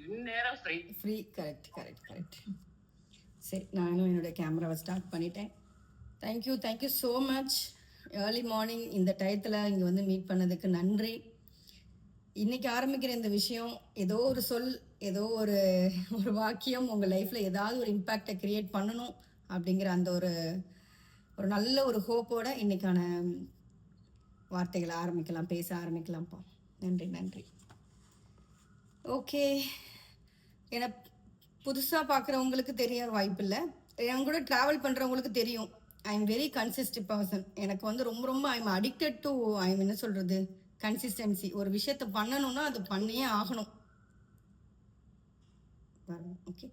நேரம் free free. Correct correct correct. சரி, நானும் என்னுடைய கேமராவை ஸ்டார்ட் பண்ணிட்டேன். Thank you so much. Early morning இந்த டயத்தில் இங்கே வந்து மீட் பண்ணதுக்கு நன்றி. இன்றைக்கி ஆரம்பிக்கிற இந்த விஷயம் ஏதோ ஒரு சொல், ஏதோ ஒரு வாக்கியம் உங்கள் லைஃப்பில் ஏதாவது ஒரு இம்பேக்டை க்ரியேட் பண்ணணும் அப்படிங்கிற அந்த ஒரு நல்ல ஒரு ஹோப்போட இன்றைக்கான வார்த்தைகளை ஆரம்பிக்கலாம், பேச ஆரம்பிக்கலாம்ப்பா. நன்றி. ஓகே, ஏன்னா புதுசாக பார்க்குறவங்களுக்கு தெரிய வாய்ப்பு இல்லை. என் கூட ட்ராவல் பண்ணுறவங்களுக்கு தெரியும், I am very consistent person. எனக்கு வந்து ரொம்ப ஐ எம் அடிக்டட் டு என்ன சொல்கிறது, கன்சிஸ்டன்சி. ஒரு விஷயத்த பண்ணணும்னா அது பண்ணியே ஆகணும். ஓகே,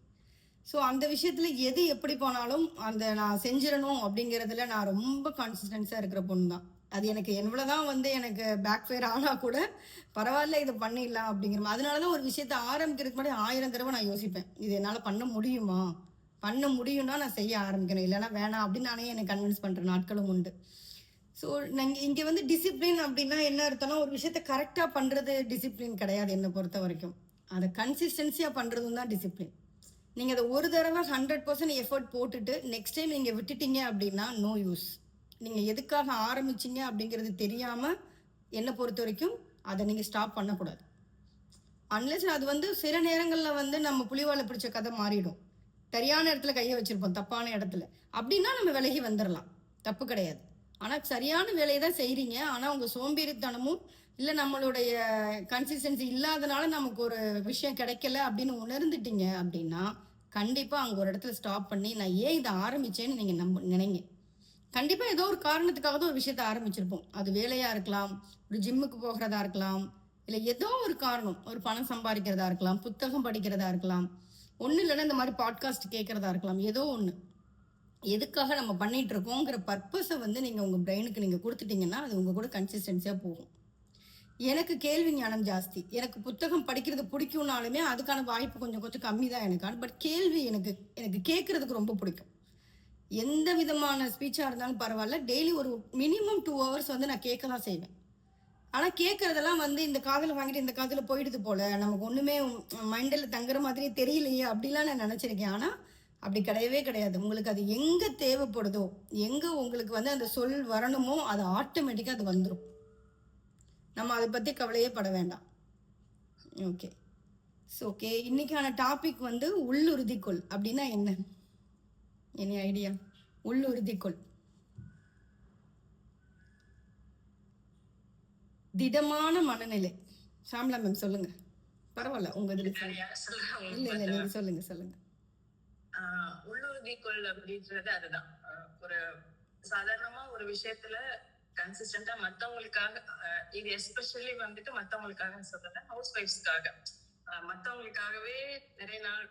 ஸோ அந்த விஷயத்தில் எது எப்படி போனாலும் அந்த நான் செஞ்சிடணும் அப்படிங்கிறதுல நான் ரொம்ப கான்சிஸ்டன்ஸாக இருக்கிற பொண்ணு தான். அது எனக்கு எவ்வளோதான் வந்து எனக்கு பேக் ஃபயர் ஆனால் கூட பரவாயில்ல, இதை பண்ணிடலாம் அப்படிங்கிற மாதிரி. அதனால தான் ஒரு விஷயத்தை ஆரம்பிக்கிறதுக்கு முன்னாடி 1000 தடவை நான் யோசிப்பேன், இது என்னால் பண்ண முடியும்னா நான் செய்ய ஆரம்பிக்கணும், இல்லைன்னா வேணாம் அப்படின்னு நானே எனக்கு கன்வின்ஸ் பண்ணுற நாட்களும் உண்டு. ஸோ நாங்கள் இங்கே வந்து டிசிப்ளின் அப்படின்னா என்ன அர்த்தம்னா, ஒரு விஷயத்த கரெக்டாக பண்ணுறது டிசிப்ளின் கிடையாது என்னை பொறுத்த வரைக்கும். அதை கன்சிஸ்டன்சியாக பண்ணுறதும் தான் டிசிப்ளின். நீங்கள் அதை ஒரு தடவை 100% எஃபர்ட் போட்டுட்டு நெக்ஸ்ட் டைம் நீங்கள் விட்டுட்டீங்க அப்படின்னா நோ யூஸ். நீங்கள் எதுக்காக ஆரம்பிச்சிங்க அப்படிங்கிறது தெரியாமல் என்னை பொறுத்த வரைக்கும் அதை நீங்கள் ஸ்டாப் பண்ணக்கூடாது. அன்லெஸ் அது வந்து சில நேரங்களில் வந்து நம்ம புலிவாலை பிடிச்ச கதை மாறிடும். சரியான இடத்துல கையை வச்சுருப்போம், தப்பான இடத்துல, அப்படின்னா நம்ம விலகி வந்துடலாம், தப்பு கிடையாது. ஆனால் சரியான வேலையை தான் செய்கிறீங்க, ஆனால் உங்கள் சோம்பேறித்தனமும் இல்லை நம்மளுடைய கன்சிஸ்டன்சி இல்லாதனால நமக்கு ஒரு விஷயம் கிடைக்கல அப்படின்னு உணர்ந்துட்டீங்க அப்படின்னா கண்டிப்பாக அங்கே ஒரு இடத்துல ஸ்டாப் பண்ணி நான் ஏன் இதை ஆரம்பித்தேன்னு நீங்கள் நினைங்க. கண்டிப்பாக ஏதோ ஒரு காரணத்துக்காக தான் ஒரு விஷயத்த ஆரம்பிச்சிருப்போம். அது வேலையாக இருக்கலாம், ஒரு ஜிம்முக்கு போகிறதா இருக்கலாம், இல்லை ஏதோ ஒரு காரணம், ஒரு பணம் சம்பாதிக்கிறதா இருக்கலாம், புத்தகம் படிக்கிறதா இருக்கலாம், ஒன்றும் இல்லைன்னா இந்த மாதிரி பாட்காஸ்ட் கேட்குறதா இருக்கலாம். ஏதோ ஒன்று எதுக்காக நம்ம பண்ணிகிட்டு இருக்கோங்கிற பர்பஸை வந்து நீங்கள் உங்கள் பிரெயினுக்கு நீங்கள் கொடுத்துட்டிங்கன்னா அது உங்கள் கூட கன்சிஸ்டன்சியாக போகும். எனக்கு கேள்வி ஞானம் ஜாஸ்தி. எனக்கு புத்தகம் படிக்கிறது பிடிக்கும்னாலுமே அதுக்கான வாய்ப்பு கொஞ்சம் கம்மி தான் எனக்கு. பட் கேள்வி எனக்கு கேட்குறதுக்கு ரொம்ப பிடிக்கும். எந்த விதமான ஸ்பீச்சாக இருந்தாலும் பரவாயில்ல, டெய்லி ஒரு மினிமம் 2 hours வந்து நான் கேட்க தான் செய்வேன். ஆனால் கேட்குறதெல்லாம் வந்து இந்த காதில் வாங்கிட்டு இந்த காதில் போயிடுது போல், நமக்கு ஒன்றுமே மைண்டில் தங்குற மாதிரி தெரியலையே அப்படிலாம் நான் நினச்சிருக்கேன். ஆனால் அப்படி கிடையவே கிடையாது. உங்களுக்கு அது எங்கே தேவைப்படுதோ, எங்கே உங்களுக்கு வந்து அந்த சொல் வரணுமோ அது ஆட்டோமேட்டிக்காக அது வந்துடும். நம்ம அதை பற்றி கவலையே பட வேண்டாம். Okay, okay. இன்னைக்கான டாபிக் வந்து உள்ளுறுதிக்கொள் அப்படின்னா என்ன ஐடியா? உள்ளுறுதிக்கொள், திடமான மனநிலை. ஷாம்லா மேம் சொல்லுங்க. பரவாயில்ல, உங்க இதுல இல்ல நீங்க சொல்லுங்க. உள்ளுறுதிக்கொள் அப்படின்றது அதுதான். ஒரு சாதாரணமா ஒரு விஷயத்துல கன்சிஸ்டன்டா மத்தவங்களுக்காக, இது எஸ்பெஷலி வந்துட்டு மத்தவங்களுக்காக சொல்றேன், ஹவுஸ் ஒய்ஃப்ஸ்க்காக, மத்தவங்களுக்காகவே நிறைய நாள்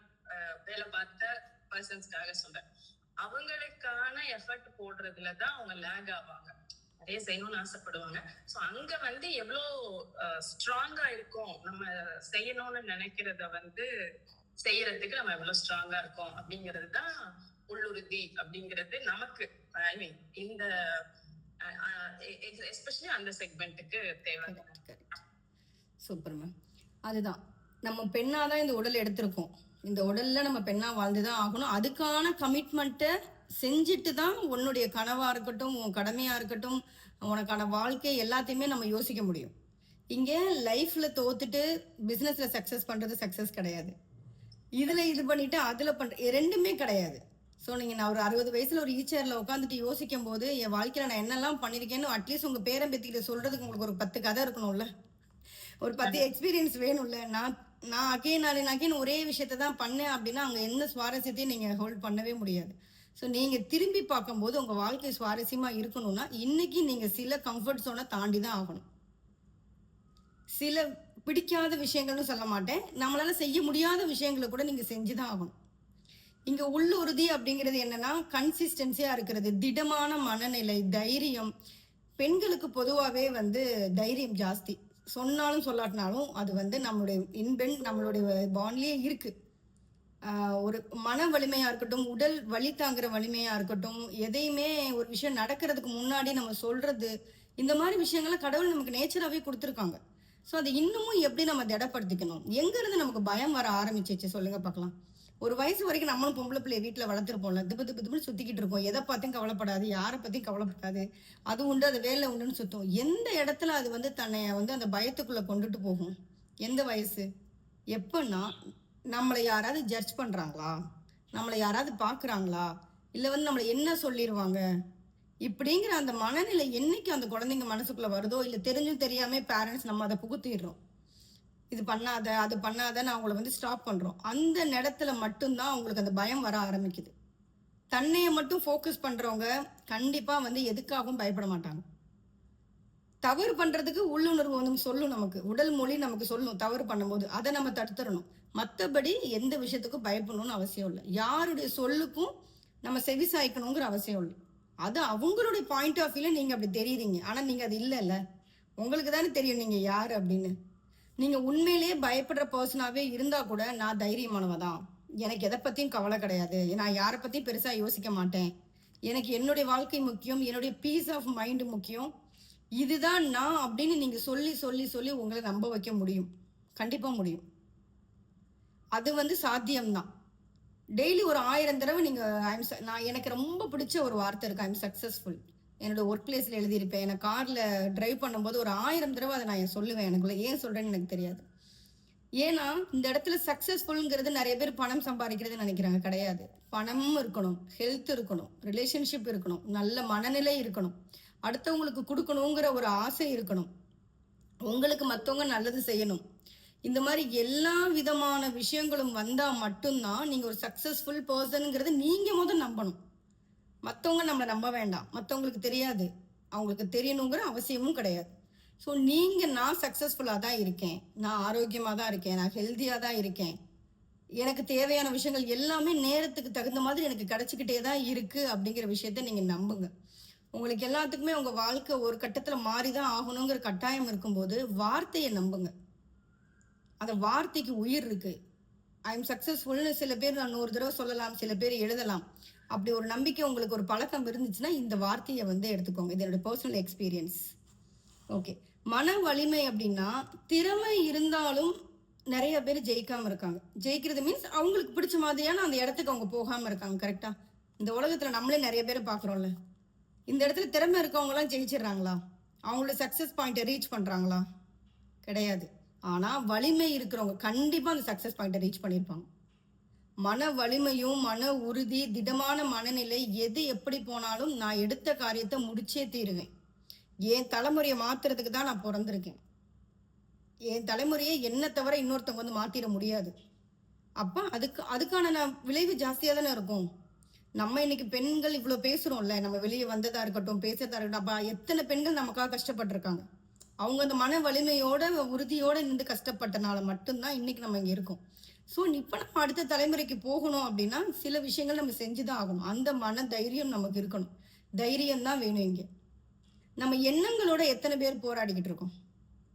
வேலை பார்த்த பர்சன்ஸ்க்காக சொல்றேன். அவங்களுக்கான எஃபர்ட் போடுறதுலதான் அவங்க லேக் ஆவாங்க, நிறைய செய்யணும்னு ஆசைப்படுவாங்க. சோ அங்க வந்து எவ்வளவு ஸ்ட்ராங்கா இருக்கும், நம்ம செய்யணும்னு நினைக்கிறத வந்து செய்யறதுக்கு நம்ம எவ்வளவு ஸ்ட்ராங்கா இருக்கோம் அப்படிங்கிறது தான் உள்ளுறுதி அப்படிங்கிறது நமக்கு. ஐ மீன் இந்த எஸ்பெஷலி அந்த செக்மெண்ட்டுக்கு தேவை. Super ma'am. அதுதான், நம்ம பெண்ணாதான் இந்த உடல் எடுத்திருக்கோம், இந்த உடல்ல நம்ம பெண்ணா வாழ்ந்துதான் ஆகணும். அதுக்கான கமிட்மெண்ட்டை செஞ்சுட்டு தான் உன்னுடைய கனவா இருக்கட்டும், உன் கடமையா இருக்கட்டும், உனக்கான வாழ்க்கை எல்லாத்தையுமே நம்ம யோசிக்க முடியும். இங்கே லைஃப்ல தோத்துட்டு பிஸ்னஸ்ல சக்ஸஸ் பண்றது சக்ஸஸ் கிடையாது. இதுல இது பண்ணிட்டு அதுல ரெண்டுமே கிடையாது. ஸோ நீங்கள் நான் ஒரு 60 வயசுல ஒரு ஈச்சரில் உட்காந்துட்டு யோசிக்கும் போது என் வாழ்க்கையில் நான் என்னெல்லாம் பண்ணியிருக்கேன்னு அட்லீஸ்ட் உங்கள் பேரம்பேத்திக்கிட்ட சொல்கிறதுக்கு உங்களுக்கு ஒரு 10 கதை இருக்கணும்ல, ஒரு 10 எக்ஸ்பீரியன்ஸ் வேணும்ல. நான் அகைன் ஒரே விஷயத்த தான் பண்ணேன் அப்படின்னா அங்கே என்ன சுவாரஸ்யத்தையும் நீங்கள் ஹோல்ட் பண்ணவே முடியாது. ஸோ நீங்கள் திரும்பி பார்க்கும்போது உங்கள் வாழ்க்கை சுவாரஸ்யமாக இருக்கணும்னா இன்னைக்கு நீங்கள் சில கம்ஃபர்ட் ஜோனை தாண்டி தான் ஆகணும். சில பிடிக்காத விஷயங்கள்னு சொல்ல மாட்டேன், நம்மளால செய்ய முடியாத விஷயங்களை கூட நீங்கள் செஞ்சு தான் ஆகணும். இங்கே உள்ளுறுதி அப்படிங்கிறது என்னன்னா கன்சிஸ்டன்சியா இருக்கிறது, திடமான மனநிலை, தைரியம். பெண்களுக்கு பொதுவாகவே வந்து தைரியம் ஜாஸ்தி, சொன்னாலும் சொல்லாட்டினாலும் அது வந்து நம்மளுடைய பாண்ட்லேயே இருக்கு. ஒரு மன வலிமையா இருக்கட்டும், உடல் வலி தாங்குற வலிமையா இருக்கட்டும், எதையுமே ஒரு விஷயம் நடக்கிறதுக்கு முன்னாடி நம்ம சொல்றது, இந்த மாதிரி விஷயங்கள்லாம் கடவுள் நமக்கு நேச்சராகவே கொடுத்துருக்காங்க. ஸோ அது இன்னமும் எப்படி நம்ம திடப்படுத்திக்கணும்? எங்கேருந்து நமக்கு பயம் வர ஆரம்பிச்சிச்சு சொல்லுங்க பார்க்கலாம். ஒரு வயசு வரைக்கும் நம்மளும் பொம்பளை பிள்ளைய வீட்டில் வளர்த்துருப்போம்ல, திப்பு திப்பு திப்புன்னு சுற்றிக்கிட்டு இருக்கோம். எதை பார்த்தும் கவலைப்படாது, யாரை பற்றியும் கவலைப்படாது, அது உண்டு அது வேலை உண்டுன்னு சுற்றும். எந்த இடத்துல அது வந்து தன்னை வந்து அந்த பயத்துக்குள்ளே கொண்டுட்டு போகும்? எந்த வயசு? எப்பன்னா நம்மளை யாராவது ஜட்ஜ் பண்ணுறாங்களா, நம்மளை யாராவது பார்க்குறாங்களா, இல்லை வந்து நம்மளை என்ன சொல்லிடுவாங்க இப்படிங்கிற அந்த மனநிலை என்னைக்கு அந்த குழந்தைங்க மனசுக்குள்ளே வருதோ, இல்லை தெரிஞ்சும் தெரியாமல் பேரண்ட்ஸ் நம்ம அதை புகுத்திடுறோம். இது பண்ணாத அது பண்ணாதன்னு அவங்கள வந்து ஸ்டாப் பண்ணுறோம். அந்த இடத்துல மட்டும்தான் அவங்களுக்கு அந்த பயம் வர ஆரம்பிக்குது. தன்னையை மட்டும் ஃபோக்கஸ் பண்ணுறவங்க கண்டிப்பாக வந்து எதுக்காகவும் பயப்பட மாட்டாங்க. தவறு பண்ணுறதுக்கு உள்ளுணர்வு வந்து சொல்லும், நமக்கு உடல் மொழி நமக்கு சொல்லும் தவறு பண்ணும்போது, அதை நம்ம தடுத்துடணும். மற்றபடி எந்த விஷயத்துக்கும் பயப்படணும்னு அவசியம் இல்லை. யாருடைய சொல்லுக்கும் நம்ம செவி சாய்க்கணுங்கிற அவசியம் இல்லை. அது அவங்களுடைய பாயிண்ட் ஆஃப் வியூல நீங்கள் அப்படி தெரியுறீங்க, ஆனால் நீங்கள் அது இல்லைல்ல. உங்களுக்கு தானே தெரியும் நீங்கள் யார் அப்படின்னு. நீங்கள் உண்மையிலேயே பயப்படுற பர்சனாகவே இருந்தால் கூட நான் தைரியமானவ தான், எனக்கு எதை பற்றியும் கவலை கிடையாது, நான் யாரை பற்றியும் பெருசாக யோசிக்க மாட்டேன், எனக்கு என்னுடைய வாழ்க்கை முக்கியம், என்னுடைய பீஸ் ஆஃப் மைண்டு முக்கியம், இதுதான் நான் அப்படின்னு நீங்கள் சொல்லி சொல்லி சொல்லி உங்களை நம்ப வைக்க முடியும். கண்டிப்பாக முடியும். அது வந்து சாத்தியம்தான். டெய்லி ஒரு 1000 தடவை நீங்கள் நான் எனக்கு ரொம்ப பிடிச்ச ஒரு வார்த்தை இருக்குது, ஐம் சக்ஸஸ்ஃபுல். என்னோட ஒர்க் பிளேஸில் எழுதியிருப்பேன். எனக்கு காரில் ட்ரைவ் பண்ணும்போது ஒரு 1000 தடவை அதை நான் சொல்லுவேன். எனக்குள்ள ஏன் சொல்கிறேன்னு எனக்கு தெரியாது. ஏன்னா இந்த இடத்துல சக்ஸஸ்ஃபுல்ங்கிறது நிறைய பேர் பணம் சம்பாதிக்கிறதுன்னு நினைக்கிறாங்க. கிடையாது. பணமும் இருக்கணும், ஹெல்த் இருக்கணும், ரிலேஷன்ஷிப் இருக்கணும், நல்ல மனநிலை இருக்கணும், அடுத்தவங்களுக்கு கொடுக்கணுங்கிற ஒரு ஆசை இருக்கணும், உங்களுக்கு மற்றவங்க நல்லது செய்யணும். இந்த மாதிரி எல்லா விதமான விஷயங்களும் வந்தால் மட்டும்தான் நீங்கள் ஒரு சக்ஸஸ்ஃபுல் பர்சனுங்கிறத நீங்கள் முதல் நம்பணும். மற்றவங்க நம்மளை நம்ப வேண்டாம். மற்றவங்களுக்கு தெரியாது, அவங்களுக்கு தெரியணுங்கிற அவசியமும் கிடையாது. ஸோ நான் சக்ஸஸ்ஃபுல்லாக தான் இருக்கேன், நான் ஆரோக்கியமாக தான் இருக்கேன், நான் ஹெல்த்தியாக தான் இருக்கேன், எனக்கு தேவையான விஷயங்கள் எல்லாமே நேரத்துக்கு தகுந்த மாதிரி எனக்கு கிடச்சிக்கிட்டே தான் இருக்குது அப்படிங்கிற விஷயத்த நீங்கள் நம்புங்க. உங்களுக்கு எல்லாத்துக்குமே உங்கள் வாழ்க்கை ஒரு கட்டத்தில் மாறி தான் ஆகணுங்கிற கட்டாயம் இருக்கும்போது வார்த்தையை நம்புங்க. அந்த வார்த்தைக்கு உயிர் இருக்குது. ஐ எம் சக்ஸஸ்ஃபுல்னு சில பேர் நான் 100 தடவை சொல்லலாம், சில பேர் எழுதலாம். அப்படி ஒரு நம்பிக்கை உங்களுக்கு ஒரு பழக்கம் இருந்துச்சுன்னா இந்த வார்த்தையை வந்து எடுத்துக்கோங்க. இது என்னோட பர்சனல் எக்ஸ்பீரியன்ஸ். ஓகே. மன வலிமை அப்படின்னா திறமை இருந்தாலும் நிறைய பேர் ஜெயிக்காமல் இருக்காங்க. ஜெயிக்கிறது மீன்ஸ் அவங்களுக்கு பிடிச்ச மாதிரியான அந்த இடத்துக்கு அவங்க போகாமல் இருக்காங்க. கரெக்டாக? இந்த உலகத்தில் நம்மளே நிறைய பேர் பார்க்குறோம்ல. இந்த இடத்துல திறமை இருக்கவங்களாம் ஜெயிச்சிடுறாங்களா? அவங்களோட சக்ஸஸ் பாயிண்ட்டை ரீச் பண்ணுறாங்களா? கிடையாது. ஆனால் வலிமை இருக்கிறவங்க கண்டிப்பாக அந்த சக்ஸஸ் பாயிண்ட்டை ரீச் பண்ணியிருப்பாங்க. மன வலிமையும் மன உறுதி, திடமான மனநிலை, எது எப்படி போனாலும் நான் எடுத்த காரியத்தை முடிச்சே தீருவேன். என் தலைமுறையை மாற்றுறதுக்கு தான் நான் பிறந்திருக்கேன். என் தலைமுறையை என்ன தவிர இன்னொருத்தவங்க வந்து மாற்றிட முடியாது. அப்போ அதுக்கான விளைவு ஜாஸ்தியாக தானே இருக்கும். நம்ம இன்னைக்கு பெண்கள் இவ்வளோ பேசுகிறோம்ல, நம்ம வெளியே வந்ததாக இருக்கட்டும், பேசுறதா இருக்கட்டும், அப்போ எத்தனை பெண்கள் நமக்காக கஷ்டப்பட்டிருக்காங்க. அவங்க அந்த மன வலிமையோட உறுதியோடு நின்று கஷ்டப்பட்டனால மட்டும்தான் இன்னைக்கு நம்ம இங்கே இருக்கோம். ஸோ இப்போ நம்ம அடுத்த தலைமுறைக்கு போகணும் அப்படின்னா சில விஷயங்கள் நம்ம செஞ்சு தான் ஆகணும். அந்த மன தைரியம் நமக்கு இருக்கணும். தைரியம் தான் வேணும். இங்கே நம்ம எண்ணங்களோட எத்தனை பேர் போராடிக்கிட்டு இருக்கோம்?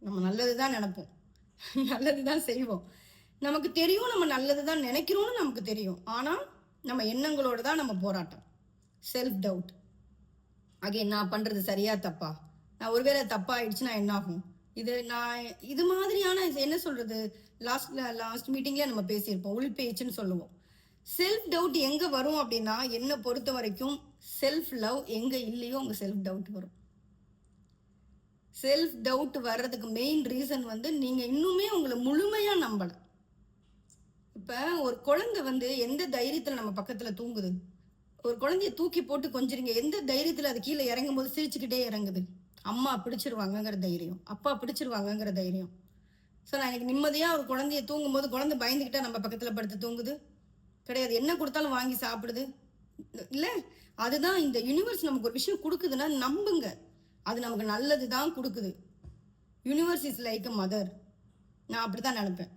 நம்ம நல்லது தான் நினைப்போம், நல்லது தான் செய்வோம், நமக்கு தெரியும் நம்ம நல்லது தான் நினைக்கிறோன்னு நமக்கு தெரியும். ஆனால் நம்ம எண்ணங்களோட தான் நம்ம போராட்டம். Self doubt. அகைன் நான் பண்ணுறது சரியா தப்பா, நான் ஒருவேளை தப்பாயிடுச்சுன்னா என்ன ஆகும், இது மாதிரியான என்ன சொல்கிறது, லாஸ்ட் மீட்டிங்லேயே நம்ம பேசியிருப்போம், உள் பேச்சுன்னு சொல்லுவோம். செல்ஃப் டவுட் எங்கே வரும் அப்படின்னா என்னை பொறுத்த வரைக்கும் செல்ஃப் லவ் எங்கே இல்லையோ அங்கே செல்ஃப் டவுட் வரும். செல்ஃப் டவுட் வர்றதுக்கு மெயின் ரீசன் வந்து நீங்கள் இன்னுமே உங்களை முழுமையாக நம்பலை. இப்போ ஒரு குழந்தை வந்து எந்த தைரியத்தில் நம்ம பக்கத்தில் தூங்குது? ஒரு குழந்தைய தூக்கி போட்டு கொஞ்சிருங்க, எந்த தைரியத்தில் அது கீழே இறங்கும் போது சிரிச்சுக்கிட்டே இறங்குது? அம்மா பிடிச்சிருவாங்கங்கிற தைரியம், அப்பா பிடிச்சிருவாங்கங்கிற தைரியம். ஸோ நான் எனக்கு நிம்மதியாக ஒரு குழந்தைய தூங்கும்போது குழந்தை பயந்துக்கிட்டா நம்ம பக்கத்தில் படுத்து தூங்குது? கிடையாது. என்ன கொடுத்தாலும் வாங்கி சாப்பிடுது இல்லை? அதுதான் இந்த யூனிவர்ஸ் நமக்கு ஒரு விஷயம் கொடுக்குதுன்னா நம்புங்க, அது நமக்கு நல்லது தான் கொடுக்குது. Universe is like a mother. நான் அப்படி தான் நினைப்பேன்.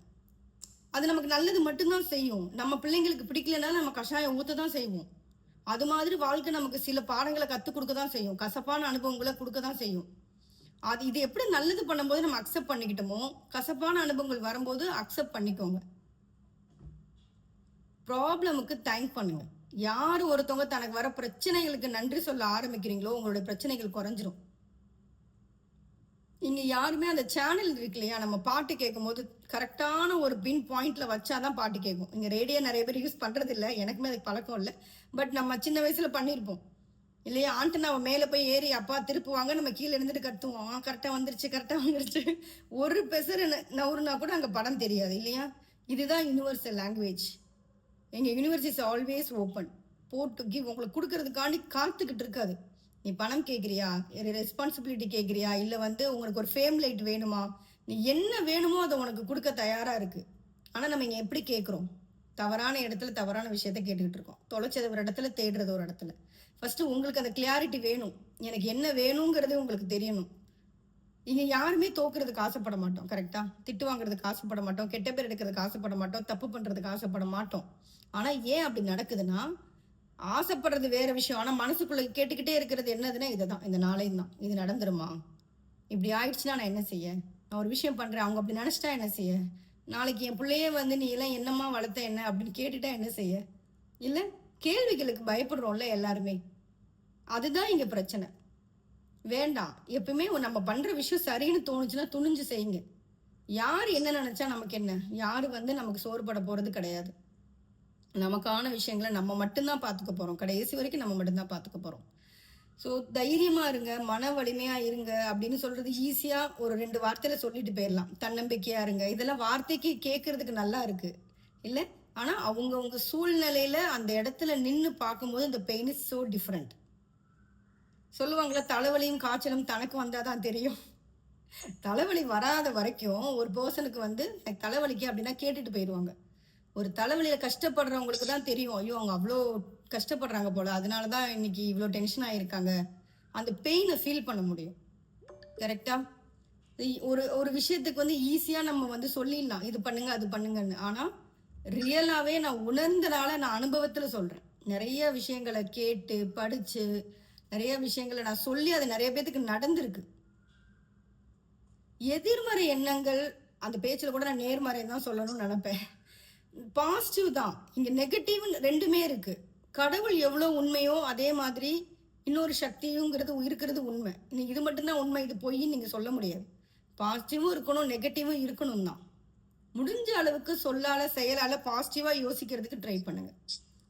அது நமக்கு நல்லது மட்டும்தான் செய்யும். நம்ம பிள்ளைங்களுக்கு பிடிக்கலன்னா நம்ம கஷாயம் ஊற்ற தான் செய்வோம். அது மாதிரி வாழ்க்கை நமக்கு சில பாடங்களை கற்றுக் கொடுக்க தான் செய்யும், கசப்பான அனுபவங்களை கொடுக்க தான் செய்யும். இது எப்படி நல்லது பண்ணும்போது நம்ம அக்செப்ட் பண்ணிக்கிட்டோமோ, கசப்பான அனுபவங்கள் வரும்போது அக்செப்ட் பண்ணிக்கோங்க. ப்ராப்ளமுக்கு தேங்க் பண்ணுங்க. யார் ஒருத்தவங்க தனக்கு வர பிரச்சனைகளுக்கு நன்றி சொல்ல ஆரம்பிக்கிறீங்களோ உங்களுடைய பிரச்சனைகள் குறைஞ்சிரும். இங்க யாருமே அந்த சேனல் இருக்கு இல்லையா, நம்ம பாட்டு கேட்கும்போது கரெக்டான ஒரு பின் பாயிண்ட்ல வச்சாதான் பாட்டு கேட்கும். இங்க ரேடியோ நிறைய பேர் யூஸ் பண்றது இல்ல, எனக்குமே அதுக்கு பழக்கம் இல்லை. பட் நம்ம சின்ன வயசுல பண்ணியிருப்போம் இல்லையா, ஆண்டனாவை மேலே போய் ஏறி அப்பா திருப்புவாங்க, நம்ம கீழே இருந்துட்டு கத்துவோம், கரெக்டாக வந்துருச்சு கரெக்டாக வந்துருச்சு. ஒரு பெசர் நவுறுனா கூட அங்கே படம் தெரியாது இல்லையா. இதுதான் யூனிவர்சல் லாங்குவேஜ். எங்கள் யூனிவர்ஸ் இஸ் ஆல்வேஸ் ஓப்பன். போட்டு கிவ் உங்களுக்கு கொடுக்கறதுக்காண்டி காத்துக்கிட்டு இருக்காது. நீ பணம் கேட்குறியா, ரெஸ்பான்சிபிலிட்டி கேட்குறியா, இல்லை வந்து உங்களுக்கு ஒரு ஃபேம் லைட் வேணுமா, நீ என்ன வேணுமோ அதை உனக்கு கொடுக்க தயாராக இருக்குது. ஆனால் நம்ம இங்கே எப்படி கேட்குறோம், தவறான இடத்துல தவறான விஷயத்த கேட்டுக்கிட்டு இருக்கோம். தொலைச்சது ஒரு இடத்துல, தேடுறது ஒரு இடத்துல. ஃபஸ்ட்டு உங்களுக்கு அந்த கிளாரிட்டி வேணும், எனக்கு என்ன வேணுங்கிறது உங்களுக்கு தெரியணும். இங்கே யாருமே தோக்குறதுக்கு ஆசைப்பட மாட்டோம், கரெக்டாக. திட்டு வாங்குறதுக்கு ஆசைப்பட மாட்டோம், கெட்ட பேர் எடுக்கிறதுக்கு ஆசைப்பட மாட்டோம், தப்பு பண்ணுறதுக்கு ஆசைப்பட மாட்டோம். ஆனால் ஏன் அப்படி நடக்குதுன்னா, ஆசைப்படுறது வேற விஷயம், ஆனால் மனசுக்குள்ள கேட்டுக்கிட்டே இருக்கிறது என்னதுன்னா இதுதான், இந்த நாளையும் தான். இது நடந்துருமா, இப்படி ஆயிடுச்சுன்னா நான் என்ன செய்ய, நான் ஒரு விஷயம் பண்ணுறேன் அவங்க அப்படி நினச்சிட்டா என்ன செய்ய, நாளைக்கு என் பிள்ளையே வந்து நீ எல்லாம் என்னம்மா வளர்த்த என்ன அப்படின்னு கேட்டுட்டா என்ன செய்ய. இல்லை, கேள்விகளுக்கு பயப்படுறோம்ல எல்லாருமே. அதுதான் இங்கே பிரச்சனை. வேண்டாம், எப்பவுமே நம்ம பண்ணுற விஷயம் சரின்னு தோணுச்சுன்னா துணிஞ்சு செய்யுங்க. யார் என்ன நினச்சா நமக்கு என்ன, யார் வந்து நமக்கு சோறுபட போகிறது கிடையாது. நமக்கான விஷயங்களை நம்ம மட்டும்தான் பார்த்துக்க போகிறோம், கடைசி வரைக்கும் நம்ம மட்டும்தான் பார்த்துக்க போகிறோம். ஸோ தைரியமாக இருங்க, மன வலிமையாக இருங்க அப்படின்னு சொல்கிறது ஈஸியாக ஒரு 2 வார்த்தையில் சொல்லிட்டு போயிடலாம். தன்னம்பிக்கையாக இருங்க, இதெல்லாம் வார்த்தைக்கு கேட்குறதுக்கு நல்லா இருக்குது இல்லை. ஆனால் அவங்கவுங்க சூழ்நிலையில் அந்த இடத்துல நின்று பார்க்கும்போது இந்த பெயின் இஸ் ஸோ டிஃப்ரெண்ட். சொல்லுவாங்களா, தலைவலியும் காய்ச்சலும் தனக்கு வந்தால் தான் தெரியும். தலைவலி வராத வரைக்கும் ஒரு பர்சனுக்கு வந்து எனக்கு தலைவலிக்கு அப்படின்னா கேட்டுட்டு போயிடுவாங்க. ஒரு தலைவலியில் கஷ்டப்படுறவங்களுக்கு தான் தெரியும், ஐயோ அவங்க அவ்வளோ கஷ்டப்படுறாங்க போல, அதனால தான் இன்னைக்கு இவ்வளோ டென்ஷன் ஆகியிருக்காங்க. அந்த பெயினை ஃபீல் பண்ண முடியும், கரெக்டாக. ஒரு விஷயத்துக்கு வந்து ஈஸியாக நம்ம வந்து சொல்லிடலாம், இது பண்ணுங்க அது பண்ணுங்கன்னு. ஆனால் ரியலாகவே நான் உணர்ந்தனால நான் அனுபவத்தில் சொல்கிறேன். நிறைய விஷயங்களை கேட்டு படித்து நிறைய விஷயங்களை நான் சொல்லி அது நிறைய பேத்துக்கு நடந்திருக்கு. எதிர்மறை எண்ணங்கள், அந்த பேச்சில் கூட நான் நேர்மறை தான் சொல்லணும்னு நினைப்பேன். பாசிட்டிவ் தான், இங்கே நெகட்டிவ் ரெண்டுமே இருக்குது. கடவுள் எவ்வளோ உண்மையோ அதே மாதிரி இன்னொரு சக்தியுங்கிறது இருக்கிறது உண்மை. நீங்கள் இது மட்டும்தான் உண்மை, இது பொய்ன்னு நீங்கள் சொல்ல முடியாது. பாசிட்டிவும் இருக்கணும், நெகட்டிவும் இருக்கணும் தான். முடிஞ்ச அளவுக்கு சொல்லால் செயலால் பாசிட்டிவாக யோசிக்கிறதுக்கு ட்ரை பண்ணுங்கள்.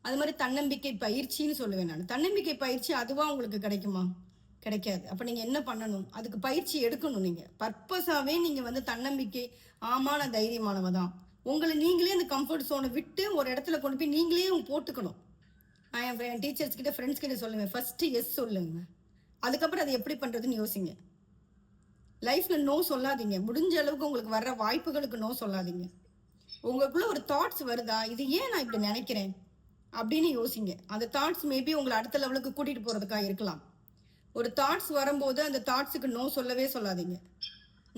அது மாதிரி தன்னம்பிக்கை பயிற்சின்னு சொல்லுவேன் நான். தன்னம்பிக்கை பயிற்சி அதுவாக உங்களுக்கு கிடைக்குமா, கிடைக்காது. அப்போ நீங்கள் என்ன பண்ணணும், அதுக்கு பயிற்சி எடுக்கணும். நீங்கள் பர்பஸாகவே நீங்கள் வந்து தன்னம்பிக்கை, ஆமாம் நான் தைரியமானவ தான், உங்களை நீங்களே அந்த கம்ஃபர்ட் ஜோனை விட்டு ஒரு இடத்துல கொண்டு போய் நீங்களே போட்டுக்கணும். நான் என் டீச்சர்ஸ் கிட்ட, ஃப்ரெண்ட்ஸ் கிட்ட சொல்லுவேன், ஃபர்ஸ்ட் எஸ் சொல்லுங்க, அதுக்கப்புறம் அதை எப்படி பண்ணுறதுன்னு யோசிங்க. லைஃப்பில் நோ சொல்லாதீங்க, முடிஞ்ச அளவுக்கு உங்களுக்கு வர்ற வாய்ப்புகளுக்கு நோ சொல்லாதீங்க. உங்களுக்குள்ள ஒரு தாட்ஸ் வருதா, இது ஏன் நான் இப்படி நினைக்கிறேன் அப்படின்னு யோசிங்க. அந்த தாட்ஸ் மேபி உங்களை அடுத்த லெவலுக்கு கூட்டிகிட்டு போகிறதுக்காக இருக்கலாம். ஒரு தாட்ஸ் வரும்போது அந்த தாட்ஸுக்கு நோ சொல்லவே சொல்லாதீங்க.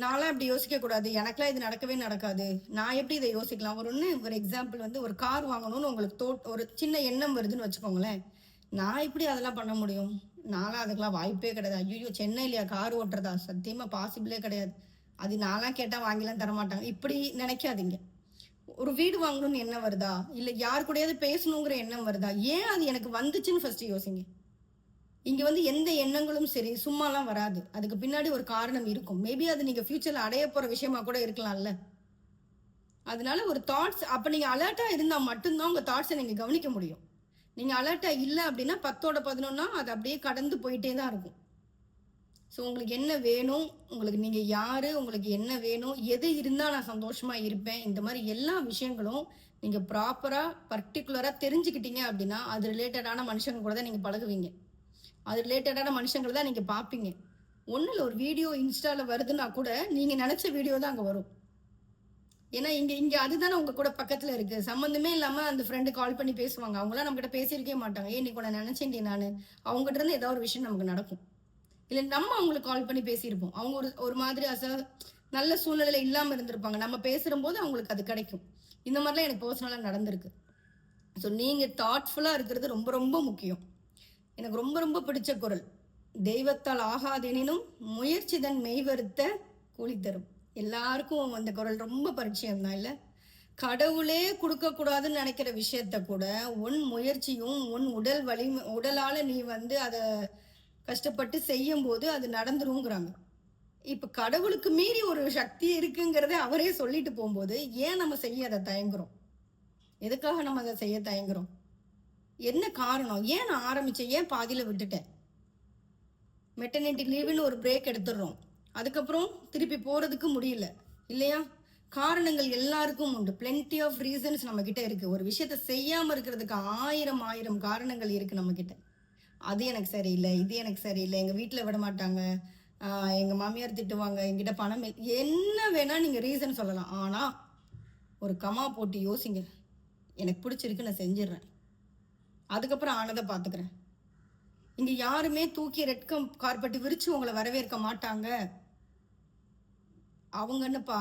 நான்லாம் இப்படி யோசிக்கக்கூடாது, எனக்குலாம் இது நடக்கவே நடக்காது, நான் எப்படி இதை யோசிக்கலாம். ஒரு எக்ஸாம்பிள் வந்து ஒரு கார் வாங்கணும்னு உங்களுக்கு ஒரு சின்ன எண்ணம் வருதுன்னு வச்சுக்கோங்களேன். நான் எப்படி அதெல்லாம் பண்ண முடியும், நான்லாம் அதுக்கெலாம் வாய்ப்பே கிடையாது, ஐயோ சென்னையிலையா கார் ஓட்டுறதா, சத்தியமாக பாசிபிளே கிடையாது, அது நான்லாம் கேட்டால் வாங்கிலாம் தரமாட்டாங்க, இப்படி நினைக்காதீங்க. ஒரு வீடு வாங்கணும்னு எண்ணம் வருதா, இல்லை யார் கூடயாவது பேசணுங்கிற எண்ணம் வருதா, ஏன் அது எனக்கு வந்துச்சுன்னு ஃபர்ஸ்ட் யோசிங்க. இங்கே வந்து எந்த எண்ணங்களும் சரி சும்மாலாம் வராது, அதுக்கு பின்னாடி ஒரு காரணம் இருக்கும். மேபி அது நீங்கள் ஃபியூச்சரில் அடைய போகிற விஷயமா கூட இருக்கலாம்ல. அதனால ஒரு தாட்ஸ், அப்போ நீங்கள் அலர்ட்டாக இருந்தால் மட்டும்தான் உங்கள் தாட்ஸை நீங்கள் கவனிக்க முடியும். நீங்கள் அலர்ட்டாக இல்லை அப்படின்னா 10ஓட 11 அது அப்படியே கடந்து போயிட்டே தான் இருக்கும். ஸோ உங்களுக்கு என்ன வேணும், உங்களுக்கு நீங்கள் யார், உங்களுக்கு என்ன வேணும், எது இருந்தால் நான் சந்தோஷமாக இருப்பேன், இந்த மாதிரி எல்லா விஷயங்களும் நீங்கள் ப்ராப்பராக பர்டிகுலராக தெரிஞ்சுக்கிட்டீங்க அப்படின்னா அது ரிலேட்டடான மனுஷங்க கூட தான் நீங்கள் பழகுவீங்க, அது ரிலேட்டடான மனுஷங்களை தான் நீங்கள் பார்ப்பீங்க. ஒன்றும் இல்லை, ஒரு வீடியோ இன்ஸ்டாவில் வருதுன்னா கூட நீங்கள் நினச்ச வீடியோ தான் அங்கே வரும். ஏன்னா இங்கே அதுதானே உங்கள் கூட பக்கத்தில் இருக்குது. சம்மந்தமே இல்லாமல் அந்த ஃப்ரெண்டு கால் பண்ணி பேசுவாங்க, அவங்களாம் நம்மகிட்ட பேசியிருக்கே மாட்டாங்க. ஏன் இன்னைக்கு நான் நினச்சேன்டி நான், அவங்ககிட்ட இருந்து ஏதாவது ஒரு விஷயம் நமக்கு நடக்கும். இல்லை நம்ம அவங்களுக்கு கால் பண்ணி பேசியிருப்போம், அவங்க ஒரு மாதிரி நல்ல சூழ்நிலையில் இல்லாமல் இருந்திருப்பாங்க, நம்ம பேசுகிறம்போது அவங்களுக்கு அது கிடைக்கும். இந்த மாதிரிலாம் எனக்கு பர்சனலாக நடந்திருக்கு. ஸோ நீங்கள் தாட்ஃபுல்லாக இருக்கிறது ரொம்ப ரொம்ப முக்கியம். எனக்கு ரொம்ப ரொம்ப பிடிச்ச குரல், தெய்வத்தால் ஆகாதெனினும் முயற்சி தன் மெய்வருத்த கூலி தரும். எல்லாருக்கும் அந்த குரல் ரொம்ப பரிச்சயம் தான் இல்லை. கடவுளே கொடுக்கக்கூடாதுன்னு நினைக்கிற விஷயத்த கூட உன் முயற்சியும் உன் உடலால் நீ வந்து அதை கஷ்டப்பட்டு செய்யும் போது அது நடந்துருங்கிறாங்க. இப்ப கடவுளுக்கு மீறி ஒரு சக்தி இருக்குங்கிறத அவரே சொல்லிட்டு போகும்போது ஏன் நம்ம செய்ய அதை தயங்குறோம்? எதுக்காக நம்ம அதை செய்ய தயங்குறோம்? என்ன காரணம்? ஏன் நான் ஆரம்பிச்சேன்? ஏன் பாதியில விட்டுட்டேன்? மெட்டர்னிட்டி லீவுன்னு ஒரு பிரேக் எடுத்துடுறோம். அதுக்கப்புறம் திருப்பி போறதுக்கு முடியல இல்லையா? காரணங்கள் எல்லாருக்கும் உண்டு. பிளென்டி ஆஃப் ரீசன்ஸ் நம்ம கிட்ட இருக்கு. ஒரு விஷயத்த செய்யாம இருக்கிறதுக்கு ஆயிரம் காரணங்கள் இருக்கு நம்ம கிட்ட. அது எனக்கு சரியில்லை, இது எனக்கு சரியில்லை, எங்க வீட்டுல விட மாட்டாங்க, எங்க மாமியார் திட்டுவாங்க, என்கிட்ட பணம் என்ன வேணா நீங்க ரீசன் சொல்லலாம். ஆனா ஒரு கமா போட்டு யோசிங்க. எனக்கு பிடிச்சிருக்கு, நான் செஞ்சிடறேன், அதுக்கப்புறம் ஆனதை பாத்துக்கிறேன். இங்க யாருமே தூக்கி ரெட் கார்பெட் விரிச்சு உங்களை வரவேற்க மாட்டாங்க. அவங்க என்னப்பா,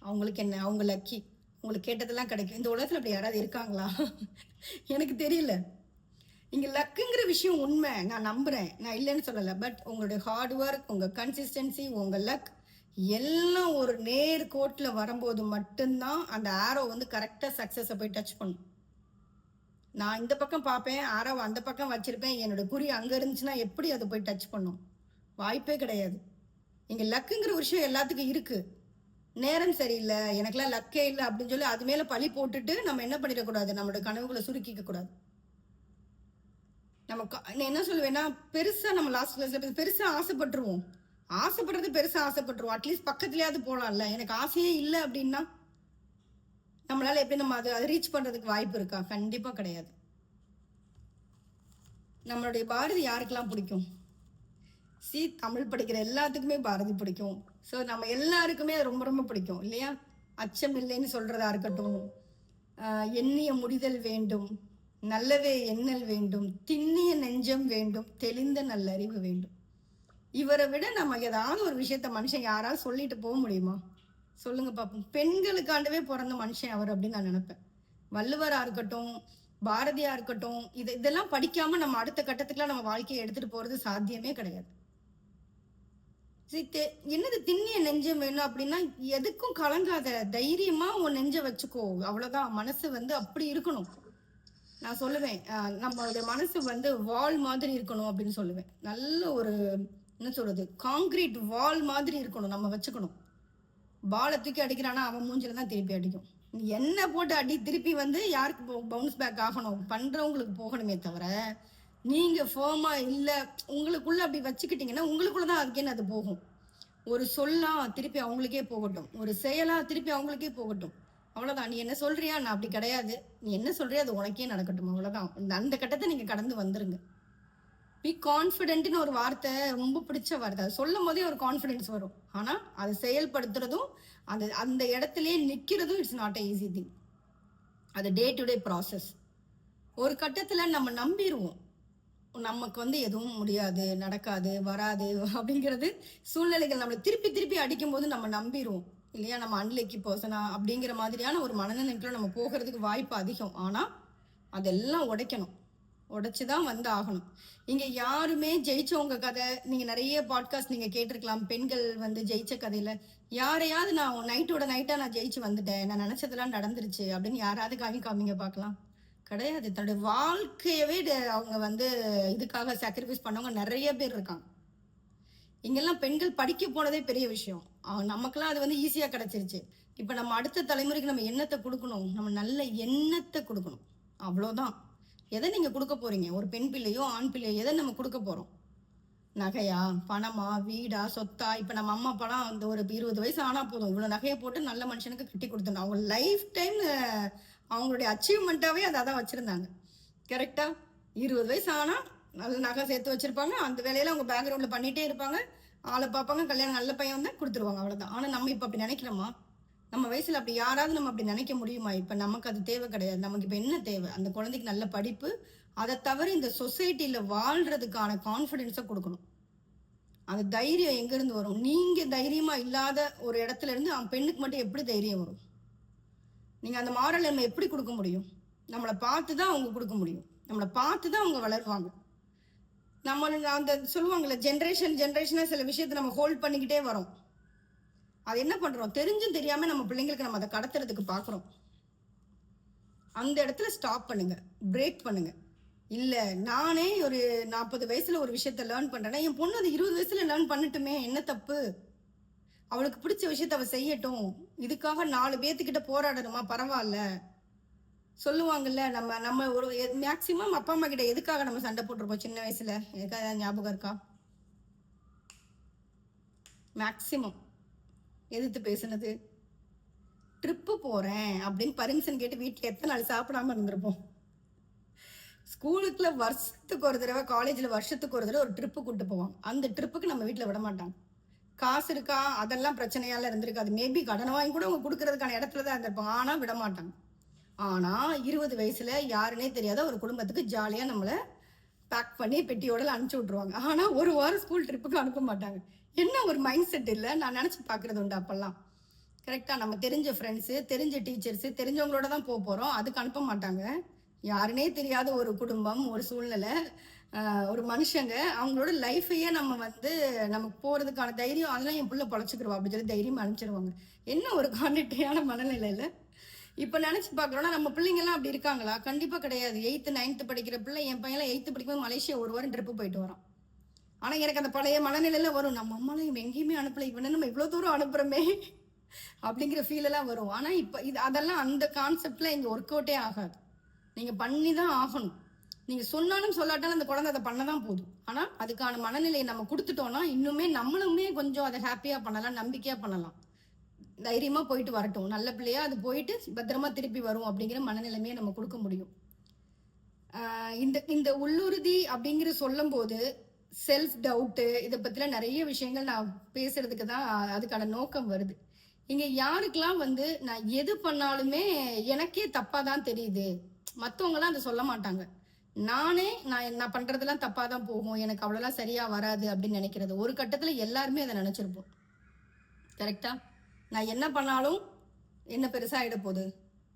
அவங்களுக்கு என்ன, அவங்க லக்கி, உங்களுக்கு கேட்டதெல்லாம் கிடைக்கும். இந்த உலகத்துல அப்படி யாராவது இருக்காங்களா? எனக்கு தெரியல. இங்க லக்குங்கிற விஷயம் உண்மை, நான் நம்புறேன், நான் இல்லைன்னு சொல்லலை. பட் உங்களுடைய ஹார்ட் ஒர்க், உங்க கன்சிஸ்டன்சி, உங்க லக் எல்லாம் ஒரு நேர் கோட்ல வரும்போது மட்டும்தான் அந்த ஆரோ வந்து கரெக்டா சக்சஸை போய் டச் பண்ணும். நான் இந்த பக்கம் பார்ப்பேன், ஆரோ அந்த பக்கம் வச்சிருப்பேன், என்னோட குறி அங்க இருந்துச்சுன்னா எப்படி அதை போய் டச் பண்ணும்? வாய்ப்பே கிடையாது. இங்க லக்குங்கிற விஷயம் எல்லாத்துக்கும் இருக்கு. நேரம் சரியில்லை, எனக்கெல்லாம் லக்கே இல்லை அப்படின்னு சொல்லி அது மேல பழி போட்டுட்டு நம்ம என்ன பண்ணிடக்கூடாது, நம்மளோட கனவுகளை சுருக்கிக்க கூடாது. நம்ம என்ன சொல்லுவேன்னா, பெருசா நம்ம லாஸ்ட் கிளாஸ்ல பெருசா ஆசைப்பட்டுருவோம். ஆசைப்படுறது பெருசா ஆசைப்பட்டுருவோம். அட்லீஸ்ட் பக்கத்துலயாவது போலாம்ல. எனக்கு ஆசையே இல்லை அப்படின்னா நம்மளால எப்படி நம்ம அதை ரீச் பண்றதுக்கு வாய்ப்பு இருக்கா? கண்டிப்பா கிடையாது. நம்மளுடைய பாரதி யாருக்கெல்லாம் பிடிக்கும்? தமிழ் படிக்கிற எல்லாத்துக்குமே பாரதி பிடிக்கும். ஸோ நம்ம எல்லாருக்குமே ரொம்ப ரொம்ப பிடிக்கும் இல்லையா? அச்சம் இல்லைன்னு சொல்றதா இருக்கட்டும், எண்ணிய முடிதல் வேண்டும், நல்லவே எண்ணல் வேண்டும், திண்ணிய நெஞ்சம் வேண்டும், தெளிந்த நல்லறிவு வேண்டும். இவரை விட நம்ம ஏதாவது ஒரு விஷயத்த மனுஷன் யாராவது சொல்லிட்டு போக முடியுமா? சொல்லுங்க பார்ப்போம். பெண்களுக்காண்டவே பிறந்த மனுஷன் அவர் அப்படின்னு நான் நினைப்பேன். வள்ளுவரா இருக்கட்டும், பாரதியா இருக்கட்டும், இதெல்லாம் படிக்காம நம்ம அடுத்த கட்டத்துக்குலாம் நம்ம வாழ்க்கையை எடுத்துட்டு போறது சாத்தியமே கிடையாது. என்னது திண்ணிய நெஞ்சம் வேணும் அப்படின்னா, எதுக்கும் கலங்காத, தைரியமா உன் நெஞ்ச வச்சுக்கோ, அவ்வளவுதான். மனசு வந்து அப்படி இருக்கணும். நான் சொல்லுவேன், நம்மளுடைய மனசு வந்து வால் மாதிரி இருக்கணும் அப்படின்னு சொல்லுவேன். நல்ல ஒரு என்ன சொல்றது, காங்கிரீட் வால் மாதிரி இருக்கணும், நம்ம வச்சுக்கணும். பாலை தூக்கி அடிக்கிறானா அவன் மூஞ்சில தான் திருப்பி அடிக்கும். என்ன போட்டு அடி திருப்பி வந்து யாருக்கு பவுன்ஸ் பேக் ஆகணும்? பண்றவங்களுக்கு போகணுமே தவிர, நீங்க ஃபோமா இல்ல உங்களுக்குள்ள அப்படி வச்சுக்கிட்டீங்கன்னா உங்களுக்குள்ளதான் அதுக்கு என்ன அது போகும். ஒரு சொல்லா திருப்பி அவங்களுக்கே போகட்டும், ஒரு செயலா திருப்பி அவங்களுக்கே போகட்டும். அவ்வளவுதான். நீ என்ன சொல்றியா, நான் அப்படி கிடையாது, நீ என்ன சொல்றியா அது உனக்கே நடக்கட்டும். அவ்வளவுதான். அந்த கட்டத்தை நீங்க கடந்து வந்துருங்க. பி கான்ஃபிடென்ட்னு ஒரு வார்த்தை ரொம்ப பிடிச்ச வார்த்தை. அது சொல்லும் போதே ஒரு கான்ஃபிடென்ஸ் வரும். ஆனா அதை செயல்படுத்துறதும் அந்த அந்த இடத்துலயே நிக்கிறதும் it's not a easy thing. அது டே டு டே ப்ராசஸ். ஒரு கட்டத்துல நம்ம நம்பிடுவோம், நமக்கு வந்து எதுவும் முடியாது, நடக்காது, வராது அப்படிங்கிறது. சூழ்நிலைகள் நம்மளை திருப்பி திருப்பி அடிக்கும் போது நம்ம நம்பிடுவோம் இல்லையா? நம்ம அன்லக்கி பர்சனா அப்படிங்கிற மாதிரியான ஒரு மனநிலைக்குள்ள நம்ம போகிறதுக்கு வாய்ப்பு அதிகம். ஆனா அதெல்லாம் உடைக்கணும், உடைச்சுதான் வந்து ஆகணும். இங்க யாருமே ஜெயிச்சவங்க கதை, நீங்க நிறைய பாட்காஸ்ட் நீங்க கேட்டிருக்கலாம். பெண்கள் வந்து ஜெயிச்ச கதையில யாரையாவது நான் நைட்டோட நைட்டா நான் ஜெயிச்சு வந்துட்டேன், நான் நினைச்சதெல்லாம் நடந்துருச்சு அப்படின்னு யாராவது காமிங்க பார்க்கலாம். கிடையாது. தன்னுடைய வாழ்க்கையவே அவங்க வந்து இதுக்காக சாக்ரிஃபைஸ் பண்ணவங்க நிறைய பேர் இருக்காங்க. இங்கெல்லாம் பெண்கள் படிக்க போனதே பெரிய விஷயம். நமக்கெல்லாம் அது வந்து ஈஸியா கிடைச்சிருச்சு. இப்ப நம்ம அடுத்த தலைமுறைக்கு நம்ம எண்ணத்தை கொடுக்கணும், நம்ம நல்ல எண்ணத்தை கொடுக்கணும். அவ்வளவுதான். எதை நீங்க கொடுக்க போறீங்க? ஒரு பெண் பிள்ளையோ ஆண் பிள்ளையோ எதை நம்ம கொடுக்க போறோம்? நகையா, பணமா, வீடா, சொத்தா? இப்ப நம்ம அம்மா அப்பாலாம் அந்த ஒரு 20 வயசு ஆனா போதும், இவ்வளவு நகையை போட்டு நல்ல மனுஷனுக்கு கட்டி கொடுத்துருந்தாங்க. அவங்க லைஃப் டைம் அவங்களுடைய அச்சீவ்மெண்ட்டாவே அதை தான் வச்சிருந்தாங்க. கரெக்டா? 20 வயசு ஆனா நல்ல நகை சேர்த்து வச்சிருப்பாங்க, அந்த வேலையில அவங்க பேக்ரவுண்ட்ல பண்ணிட்டே இருப்பாங்க, ஆளை பார்ப்பாங்க, கல்யாணம் நல்ல பையன் வந்தா கொடுத்துருவாங்க, அவ்வளவுதான். ஆனா நம்ம இப்ப அப்படி நினைக்கிறோமா? நம்ம வயசுல அப்படி யாராவது நம்ம அப்படி நினைக்க முடியுமா? இப்ப நமக்கு அது தேவை கிடையாது. நமக்கு இப்ப என்ன தேவை? அந்த குழந்தைக்கு நல்ல படிப்பு, அதை தவிர இந்த சொசைட்டில வாழ்றதுக்கான கான்பிடன்ஸை கொடுக்கணும். அந்த தைரியம் எங்க இருந்து வரும்? நீங்க தைரியமா இல்லாத ஒரு இடத்துல இருந்து அவன் பெண்ணுக்கு மட்டும் எப்படி தைரியம் வரும்? நீங்க அந்த மாரல் நம்ம எப்படி கொடுக்க முடியும்? நம்மளை பார்த்துதான் அவங்க கொடுக்க முடியும், நம்மளை பார்த்துதான் அவங்க வளருவாங்க. நம்ம அந்த சொல்லுவாங்கல்ல, ஜென்ரேஷனா சில விஷயத்தை நம்ம ஹோல்ட் பண்ணிக்கிட்டே வரோம். அது என்ன பண்றோம்? தெரிஞ்சும் தெரியாம நம்ம பிள்ளைங்களுக்கு நம்ம அதை கடத்துறதுக்கு பாக்குறோம். அந்த இடத்துல ஸ்டாப் பண்ணுங்க, பிரேக் பண்ணுங்க. இல்ல நானே ஒரு 40 வயசுல ஒரு விஷயத்த லேர்ன் பண்றேன்னா என் பொண்ணு அது 20 வயசுல லேர்ன் பண்ணட்டுமே, என்ன தப்பு? அவளுக்கு பிடிச்ச விஷயத்த அவள் செய்யட்டும். இதுக்காக 4 பேர்த்துக்கிட்ட போராடணுமா? பரவாயில்ல. சொல்லுவாங்கல்ல, நம்ம நம்ம ஒரு மேக்சிமம் அப்பா அம்மா கிட்ட எதுக்காக நம்ம சண்டை போட்டிருப்போம் சின்ன வயசுல? எதுக்காக ஞாபகம் இருக்கா? மேக்சிமம் எதிர்த்து பேசுனது, ட்ரிப்பு போறேன் அப்படின்னு பர்மிஷன் கேட்டு வீட்டில் எத்தனை நாள் சாப்பிடாம இருந்திருப்போம். ஸ்கூலுக்குள்ள வருஷத்துக்கு ஒரு தடவை, காலேஜில் வருஷத்துக்கு ஒரு தடவை ஒரு ட்ரிப்பு கூப்பிட்டு போவாங்க. அந்த ட்ரிப்புக்கு நம்ம வீட்டில் விட மாட்டாங்க. காசு இருக்கா அதெல்லாம் பிரச்சனையால இருந்திருக்காது. மேபி கடனை வாங்கி கூட அவங்க கொடுக்கறதுக்கான இடத்துல தான் இருந்திருப்பாங்க. ஆனால் விட மாட்டாங்க. ஆனால் 20 வயசுல யாருன்னே தெரியாத ஒரு குடும்பத்துக்கு ஜாலியாக நம்மளை பேக் பண்ணி பெட்டியோட அனுப்பிச்சி விட்ருவாங்க. ஆனால் ஒரு வாரம் ஸ்கூல் ட்ரிப்புக்கு அனுப்ப மாட்டாங்க. என்ன ஒரு மைண்ட் செட் இல்லை, நான் நினச்சி பார்க்குறது உண்டு அப்போல்லாம். கரெக்டாக நம்ம தெரிஞ்ச ஃப்ரெண்ட்ஸு, தெரிஞ்ச டீச்சர்ஸு, தெரிஞ்சவங்களோட தான் போக போகிறோம். அதுக்கு அனுப்ப மாட்டாங்க. யாருனே தெரியாத ஒரு குடும்பம், ஒரு சூழ்நிலை, ஒரு மனுஷங்க, அவங்களோட லைஃபையே நம்ம வந்து நமக்கு போகிறதுக்கான தைரியம், அதெல்லாம் என் பிள்ளை பொழைச்சிக்கிருவா அப்படின்னு சொல்லி தைரியமாக அனுப்பிச்சிடுவாங்க. என்ன ஒரு கான்ட்ராக்டியான மனநிலையில் இப்போ நினச்சி பார்க்குறோன்னா, நம்ம பிள்ளைங்கள்லாம் அப்படி இருக்காங்களா? கண்டிப்பாக கிடையாது. 8th 9th படிக்கிற பிள்ளை, என் பையன்லாம் 8th படிக்கும்போது மலேசியா ஒரு வாரம் ட்ரிப்பு போயிட்டு வரான். ஆனால் எனக்கு அந்த பழைய மனநிலையில் வரும், நம்ம அம்மாலாம் இவன் எங்கேயுமே அனுப்பலை, இவனை நம்ம இவ்வளோ தூரம் அனுப்புகிறோமே அப்படிங்கிற ஃபீலெல்லாம் வரும். ஆனால் இப்போ இது அதெல்லாம் அந்த கான்செப்டில் இங்கே ஒர்க் அவுட்டே ஆகாது. நீங்கள் பண்ணி தான் ஆகணும். நீங்கள் சொன்னாலும் சொல்லாட்டாலும் அந்த குழந்தை அதை பண்ண தான் போதும். ஆனால் அதுக்கான மனநிலையை நம்ம கொடுத்துட்டோன்னா இன்னுமே நம்மளுமே கொஞ்சம் அதை ஹாப்பியாக பண்ணலாம், நம்பிக்கையாக பண்ணலாம். தைரியமாக போயிட்டு வரட்டும், நல்ல பிள்ளையா அது போயிட்டு பத்திரமா திருப்பி வரும் அப்படிங்கிற மனநிலைமையை நம்ம கொடுக்க முடியும். இந்த இந்த உள்ளுறுதி அப்படிங்கிற சொல்லும் போது செல்ஃப் டவுட்டு இதை பற்றிலாம் நிறைய விஷயங்கள் நான் பேசுறதுக்கு தான் அதுக்கான நோக்கம் வருது. இங்கே யாருக்கெல்லாம் வந்து நான் எது பண்ணாலுமே எனக்கே தப்பாக தான் தெரியுது, மற்றவங்களாம் அதை சொல்ல மாட்டாங்க, நான் பண்ணுறதெல்லாம் தப்பாக தான் போகும், எனக்கு அவ்வளோலாம் சரியாக வராது அப்படின்னு நினைக்கிறது. ஒரு கட்டத்தில் எல்லாருமே அதை நினச்சிருப்போம். கரெக்டாக? நான் என்ன பண்ணாலும் என்ன பெருசாக போகுது,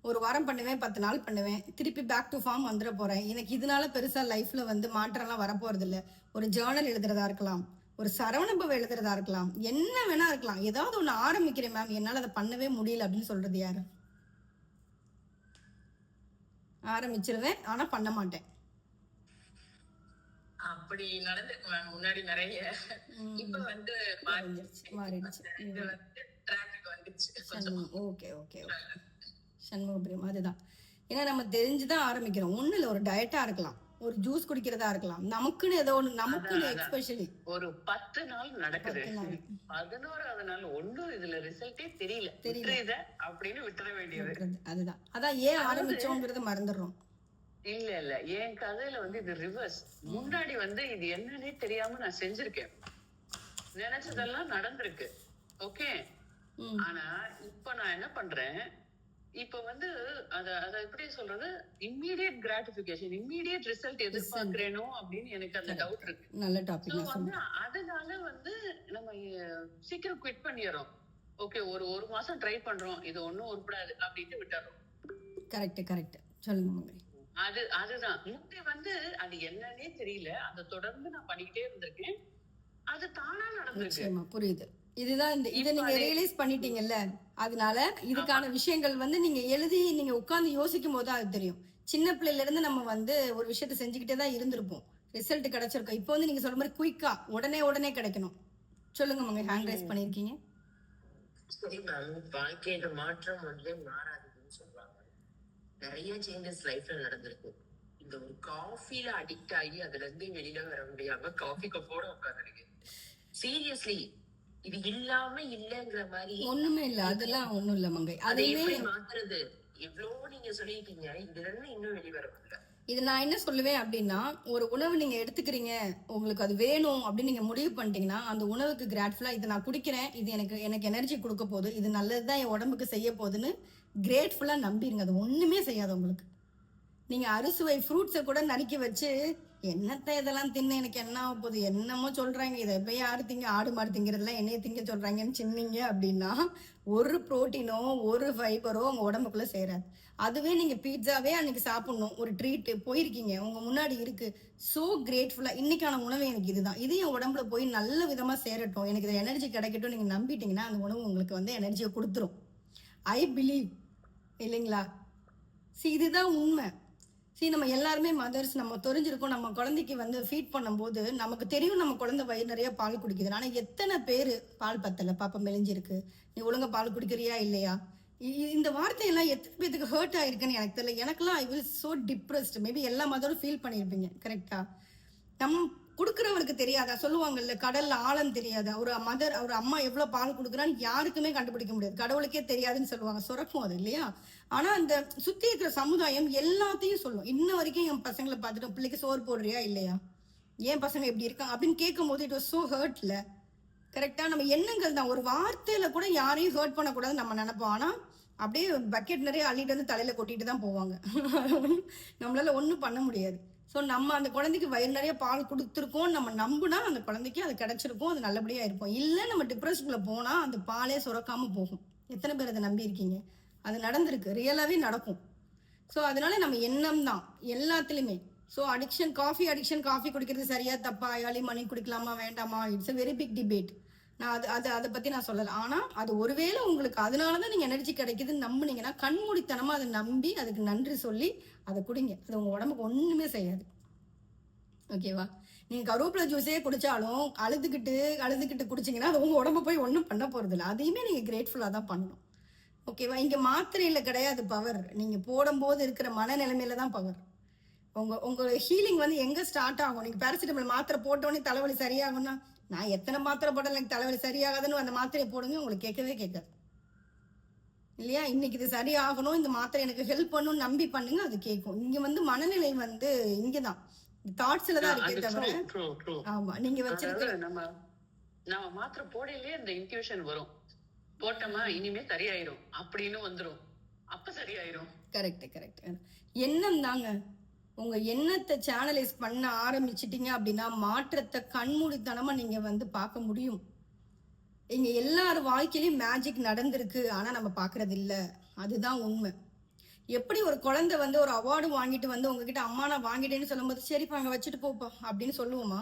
ஒரு வாரம் பண்ணுவேன், 10 நாள் பண்ணுவேன், திருப்பி பேக் டு ஃபார்ம் வந்துட போகிறேன், எனக்கு இதனால பெருசாக லைஃப்பில் வந்து மாற்றம்லாம் வரப்போகிறதில்ல. ஒரு ஜேர்னல் எழுதுறதா இருக்கலாம், ஒரு சரவணபவ எழுதுறதா இருக்கலாம், என்ன வேணா இருக்கலாம், ஏதாவது ஒன்று ஆரம்பிக்கிறேன் மேம், என்னால் அதை பண்ணவே முடியல அப்படின்னு சொல்கிறது யாரு? ஆரம்பிச்சிருவேன் ஆனால் பண்ண மாட்டேன். அப்படி நடந்திருக்கு மேம் முன்னாடி நிறைய. இப்ப வந்து மாறிடுச்சு. இது வந்து ட்ராக்குக்கு வந்துச்சு. Okay okay Shanmugapriyam. அதுதான், ஏன்னா நம்ம தெரிஞ்சுதான் ஆரம்பிக்கிறோம். ஒண்ணு இல்லை, ஒரு டயட்டா இருக்கலாம், ஒரு ஜூஸ் குடிக்கிறதா இருக்கலாம், நமக்குன்னு ஏதோ ஒன்று, நமக்குன்னு எக்ஸ்பெஷலி ஒரு 10 நாள் நடக்குது, 11வது நாள் ஒன்னும் இதுல ரிசல்ட்டே தெரியல அப்படின்னு விட்டுற வேண்டியது. அதுதான் அதான் ஏன் ஆரம்பிச்சோங்கிறது மறந்துடுறோம். இல்ல இல்ல, என் கதையில வந்து இது ரிவர்ஸ். முன்னாடி வந்து இது என்னன்னே தெரியாம நான் செஞ்சிருக்கேன், நினைச்சதெல்லாம் நடந்திருக்கு. ஓகே, ஆனா இப்ப நான் என்ன பண்றேன், இப்ப வந்து அத எப்படி சொல்றது, இம்மீடியட் கிராட்டிபிகேஷன், இம்மீடியட் ரிசல்ட் எதிர்பார்க்கிறேனோ அப்படின்னு எனக்கு அந்த டவுட் இருக்கு. நல்ல டாபிக். அதனால வந்து நம்ம சீக்கிரம் குவிட் பண்ணிடுறோம். ஓகே, ஒரு மாசம் ட்ரை பண்றோம், இது ஒண்ணும் உருப்படாது அப்படின்ட்டு விட்டுறோம். கரெக்ட் சொல்லுங்க. அதுதான் முந்தி வந்து அது என்னன்னே தெரியல, அதை தொடர்ந்து நான் பண்ணிக்கிட்டே இருந்திருக்கேன், அது தானா நடந்துருக்கு. புரியுது. இதுதான் இதை நீங்க ரியலைஸ் பண்ணிட்டீங்கல்ல, அதனால இதுக்கான விஷயங்கள் வந்து நீங்க எழுதி நீங்க உட்கார்ந்து யோசிக்கும் போது அது தெரியும். சின்ன பிள்ளைல இருந்து நம்ம வந்து ஒரு விஷயத்த செஞ்சுக்கிட்டே தான் இருந்திருப்போம், ரிசல்ட் கிடைச்சிருக்கோம். இப்போ வந்து நீங்க சொல்ற மாதிரி குயிக்கா உடனே கிடைக்கணும். சொல்லுங்க மங்க, ஹேண்ட் ரைஸ் பண்ணிருக்கீங்க. சரி மேம், வாழ்க்கையோட மாற்றம் வந்து மாறாதுன்னு சொல்றாங்க. நிறைய சேஞ்சஸ் லைஃப்ல நடந்திருக்கு. இந்த ஒரு காஃபில அடிக்ட் ஆகி அதுல இருந்து வெளியில வர முடியாம காஃபி கப்போட உட்காந்துருக்கு. சீரியஸ்லி இது இல்லாம இல்லங்கிற மாதிரி ஒண்ணுமே இல்ல, அதெல்லாம் ஒண்ணும் இல்ல மங்கை. அதை எப்படி மாத்துறது? எவ்வளவு நீங்க சொல்லிட்டீங்க, இதுல இருந்து இன்னும் வெளியே வர முடியல. இது நான் என்ன சொல்லுவேன் அப்படின்னா, ஒரு உணவு நீங்க எடுத்துக்கிறீங்க, உங்களுக்கு அது வேணும் அப்படின்னு நீங்க முடிவு பண்ணிட்டீங்கன்னா, அந்த உணவுக்கு கிராட்ஃபுல்லா இதை நான் குடிக்கிறேன், இது எனக்கு எனர்ஜி கொடுக்க போகுது, இது நல்லதுதான் என் உடம்புக்கு செய்ய போகுதுன்னு கிரேட்ஃபுல்லா நம்பிடுங்க. அது ஒண்ணுமே செய்யாது உங்களுக்கு. நீங்க அறுசுவை ஃப்ரூட்ஸை கூட நறுக்கி வச்சு என்னத்தை இதெல்லாம் தின்னு எனக்கு என்ன ஆக போகுது, என்னமோ சொல்றாங்க, இதை எப்போ யாரு திங்க, ஆடு மாடு திங்கிறதுலாம் என்னைய திங்க சொல்றாங்கன்னு சின்னீங்க அப்படின்னா ஒரு புரோட்டீனோ ஒரு ஃபைபரோ உங்க உடம்புக்குள்ள சேராது. அதுவே நீங்க பீட்சாவே அன்னைக்கு சாப்பிடணும், ஒரு ட்ரீட் போயிருக்கீங்க, உங்க முன்னாடி இருக்கு, ஸோ கிரேட்ஃபுல்லா இன்னைக்கான உணவு எனக்கு இதுதான், இது என் உடம்புல போய் நல்ல விதமா சேரட்டும், எனக்கு இது எனர்ஜி கிடைக்கட்டும் நீங்க நம்பிட்டீங்கன்னா அந்த உணவு உங்களுக்கு வந்து எனர்ஜியை கொடுத்துரும். ஐ பிலீவ் இல்லைங்களா? இதுதான் உண்மை. சரி, நம்ம எல்லாருமே மதர்ஸ், நம்ம தெரிஞ்சிருக்கோம். நம்ம குழந்தைக்கு வந்து ஃபீட் பண்ணும்போது நமக்கு தெரியும் நம்ம குழந்தை வயிறு நிறைய பால் குடிக்குது. ஆனா எத்தனை பேர் பால் பத்தல, பாப்பா மெலிஞ்சிருக்கு, நீ ஒழுங்கா பால் குடிக்கிறியா இல்லையா, இந்த வார்த்தையெல்லாம் எத்தனை பேருக்கு ஹர்ட் ஆயிருக்குன்னு எனக்கு தெரியல. எனக்கெல்லாம் I will so depressed. Maybe எல்லா மதரும் ஃபீல் பண்ணியிருப்பீங்க. கரெக்டா? நம் கொடுக்குறவருக்கு தெரியாதா? சொல்லுவாங்கல்ல, கடல்ல ஆழம் தெரியாதா? ஒரு மதர், ஒரு அம்மா எவ்வளவு பால் கொடுக்குறான்னு யாருக்குமே கண்டுபிடிக்க முடியாது, கடவுளுக்கே தெரியாதுன்னு சொல்லுவாங்க. சுரக்கும் அது இல்லையா? ஆனா அந்த சுத்தி இருக்கிற சமுதாயம் எல்லாத்தையும் சொல்லும். இன்ன வரைக்கும் என் பசங்களை பார்த்துட்டு, பிள்ளைக்கு சோறு போடுறியா இல்லையா, ஏன் பசங்க எப்படி இருக்காங்க அப்படின்னு கேட்கும் போது இட் வாஸ் சோ ஹர்ட்ல. கரெக்டா? நம்ம எண்ணங்கள் தான். ஒரு வார்த்தையில கூட யாரையும் ஹர்ட் பண்ணக்கூடாதுன்னு நம்ம நினைப்போம். ஆனா அப்படியே பக்கெட் நிறைய அள்ளிட்டு வந்து தலையில கொட்டிட்டு தான் போவாங்க. நம்மளால ஒன்றும் பண்ண முடியாது. ஸோ நம்ம அந்த குழந்தைக்கு வயிறு நிறைய பால் கொடுத்துருக்கோம் நம்ம நம்புனா அந்த குழந்தைக்கு அது கிடைச்சிருக்கும், அது நல்லபடியா இருக்கும். இல்லை நம்ம டிப்ரெஷனுக்குள்ள போனா அந்த பாலே சுரக்காம போகும். எத்தனை பேர் அதை நம்பி இருக்கீங்க? அது நடந்திருக்கு, ரியலாவே நடக்கும். ஸோ அதனால நம்ம எண்ணம் தான் எல்லாத்துலேயுமே. ஸோ அடிக்ஷன், காஃபி குடிக்கிறது சரியா தப்பா, ஏர்லி மார்னிங் குடிக்கலாமா வேண்டாமா, it's a very big debate. நான் அதை பற்றி நான் சொல்லலை. ஆனால் அது ஒருவேளை உங்களுக்கு அதனால தான் நீங்கள் எனர்ஜி கிடைக்குதுன்னு நம்புனீங்கன்னா கண்மூடித்தனமாக அதை நம்பி அதுக்கு நன்றி சொல்லி அதை குடிங்க. அது உங்கள் உடம்புக்கு ஒன்றுமே செய்யாது. ஓகேவா? நீங்கள் கருவேப்பிலை ஜூஸே குடித்தாலும் அழுதுகிட்டு குடிச்சிங்கன்னா அது உங்கள் உடம்பு போய் ஒன்றும் பண்ண போகிறதில்ல. அதையுமே நீங்கள் கிரேட்ஃபுல்லாக தான் பண்ணணும். ஓகேவா? இங்கே மாத்திரையில் கிடையாது பவர், நீங்கள் போடும்போது இருக்கிற மனநிலைமையில தான் பவர். உங்கள் ஹீலிங் வந்து எங்கே ஸ்டார்ட் ஆகும்? நீங்கள் பேராசிட்டமால் மாத்திரை போட்டோடனே தலைவலி சரியாகும்னா, நான் எத்தனை மாத்திரை போட்டாலும் எனக்கு தலைவலி சரியாகாதுன்னு அந்த மாத்திரையை போடுங்க, உங்களுக்கு கேட்கவே கேட்காது இல்லையா? இன்னைக்கு இது சரியாகணும், இந்த மாத்திரை எனக்கு ஹெல்ப் பண்ணணும்னு நம்பி பண்ணுங்க, அது கேட்கும். இங்க வந்து மனநிலை வந்து இங்கதான் தாட்ஸ்ல தான் இருக்கே தவிர. ஆமா, நீங்க வச்சிருக்க நம்ம மாத்திரை போடலையே அந்த இன்ட்யூஷன் வரும், போட்டோமா இனிமே சரியாயிரும் அப்படின்னு வந்துரும், அப்ப சரியாயிரும். கரெக்ட். எண்ணம் தாங்க. உங்க எண்ணத்தை சேனலைஸ் பண்ண ஆரம்பிச்சிட்டீங்க அப்படின்னா மாற்றத்தை கண்மூடித்தனமா நீங்க வந்து பார்க்க முடியும். இங்க எல்லார் வாழ்க்கையிலயும் மேஜிக் நடந்திருக்கு, ஆனா நம்ம பாக்குறது இல்ல. அதுதான் உண்மை. எப்படி ஒரு குழந்தை வந்து ஒரு அவார்டு வாங்கிட்டு வந்து உங்ககிட்ட அம்மா நான் வாங்கிட்டேன்னு சொல்லும்போது சரிப்பா அங்க வச்சுட்டு போப்பா அப்படின்னு சொல்லுவோமா?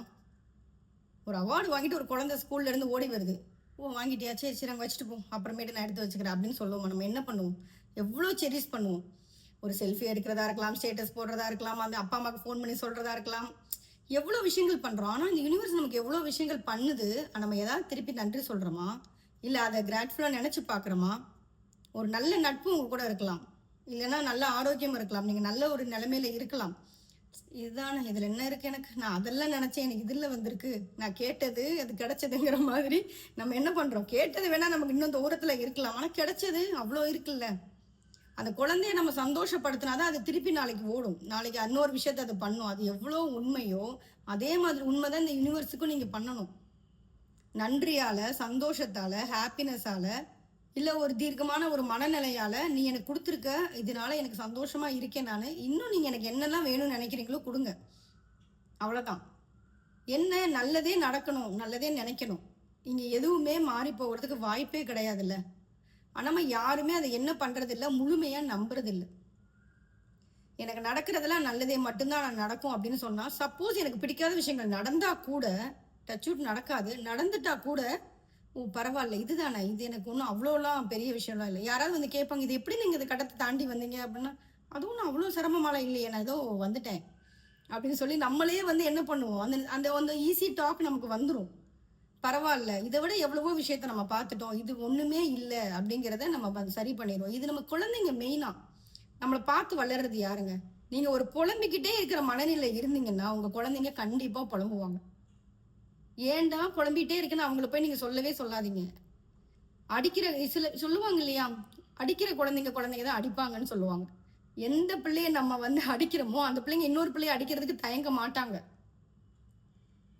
ஒரு அவார்டு வாங்கிட்டு ஒரு குழந்தை ஸ்கூல்ல இருந்து ஓடி வருது, ஓ வாங்கிட்டியா, சரி அங்க வச்சுட்டு போ, அப்புறமேட்டு நான் எடுத்து வச்சுக்கிறேன் அப்படின்னு சொல்லுவோமா? நம்ம என்ன பண்ணுவோம்? எவ்வளோ செரிஸ் பண்ணுவோம். ஒரு செல்ஃபி எடுக்கிறதா இருக்கலாம், ஸ்டேட்டஸ் போடுறதா இருக்கலாம், அந்த அப்பா அம்மாவுக்கு ஃபோன் பண்ணி சொல்றதா இருக்கலாம், எவ்வளோ விஷயங்கள் பண்றோம். ஆனா இந்த யூனிவர்ஸ் நமக்கு எவ்வளோ விஷயங்கள் பண்ணுது, நம்ம ஏதாவது திருப்பி நன்றி சொல்றோமா? இல்லை அதை கிராட்ஃபுல்லா நினைச்சு பார்க்குறோமா? ஒரு நல்ல நட்பு உங்க கூட இருக்கலாம், இல்லைன்னா நல்ல ஆரோக்கியம் இருக்கலாம், நீங்க நல்ல ஒரு நிலைமையில இருக்கலாம். இதுதானே இதுல என்ன இருக்கு, எனக்கு நான் அதெல்லாம் நினைச்சேன், எனக்கு இதுல வந்திருக்கு, நான் கேட்டது அது கிடைச்சதுங்கிற மாதிரி நம்ம என்ன பண்றோம்? கேட்டது வேணா நமக்கு இன்னும் தூரத்துல இருக்கலாம், ஆனா கிடைச்சது அவ்வளோ இருக்குல்ல. அந்த குழந்தைய நம்ம சந்தோஷப்படுத்தினாதான் அது திருப்பி நாளைக்கு ஓடும், நாளைக்கு இன்னொரு விஷயத்த அது பண்ணும். அது எவ்வளோ உண்மையோ அதே மாதிரி உண்மைதான் இந்த யூனிவர்ஸுக்கும் நீங்க பண்ணணும். நன்றியால, சந்தோஷத்தால, ஹாப்பினஸால, இல்லை ஒரு தீர்க்கமான ஒரு மனநிலையால நீ எனக்கு கொடுத்துருக்க, இதனால எனக்கு சந்தோஷமா இருக்கேன் நான், இன்னும் நீங்க எனக்கு என்னெல்லாம் வேணும்னு நினைக்கிறீங்களோ கொடுங்க, அவ்வளோதான். என்ன நல்லதே நடக்கணும், நல்லதே நினைக்கணும். இங்க எதுவுமே மாறி போகிறதுக்கு வாய்ப்பே கிடையாதுல்ல. ஆனால் நம்ம யாருமே அதை என்ன பண்ணுறதில்ல, முழுமையாக நம்புறதில்லை. எனக்கு நடக்கிறதெல்லாம் நல்லதே மட்டும்தான் நடக்கும் அப்படின்னு சொன்னால், சப்போஸ் எனக்கு பிடிக்காத விஷயங்கள் நடந்தால் கூட, டச் அவுட் நடக்காது, நடந்துட்டா கூட ஓ பரவாயில்ல இதுதானே, இது எனக்கு ஒன்றும் அவ்வளோலாம் பெரிய விஷயம்லாம் இல்லை. யாராவது வந்து கேட்பாங்க, இது எப்படி நீங்கள் இந்த கட்டத்தை தாண்டி வந்தீங்க அப்படின்னா, அதுவும் நான் அவ்வளோ சிரமமாலாம் இல்லையே, நான் ஏதோ வந்துட்டேன் அப்படின்னு சொல்லி நம்மளே வந்து என்ன பண்ணுவோம், அந்த அந்த ஈஸி டாக் நமக்கு வந்துடும். பரவாயில்ல, இதை விட எவ்வளவோ விஷயத்த நம்ம பார்த்துட்டோம், இது ஒண்ணுமே இல்லை அப்படிங்கிறத நம்ம சரி பண்ணிடுவோம். இது நம்ம குழந்தைங்க மெயினா நம்மளை பார்த்து வளர்றது யாருங்க? நீங்க ஒரு புலம்பிக்கிட்டே இருக்கிற மனநிலை இருந்தீங்கன்னா உங்க குழந்தைங்க கண்டிப்பா புலம்புவாங்க. ஏன்டா புலம்பிக்கிட்டே இருக்குன்னு அவங்கள போய் நீங்க சொல்லவே சொல்லாதீங்க. அடிக்கிற சில சொல்லுவாங்க இல்லையா, அடிக்கிற குழந்தைங்க தான் அடிப்பாங்கன்னு சொல்லுவாங்க. எந்த பிள்ளைய நம்ம வந்து அடிக்கிறோமோ அந்த பிள்ளைங்க இன்னொரு பிள்ளைய அடிக்கிறதுக்கு தயங்க மாட்டாங்க.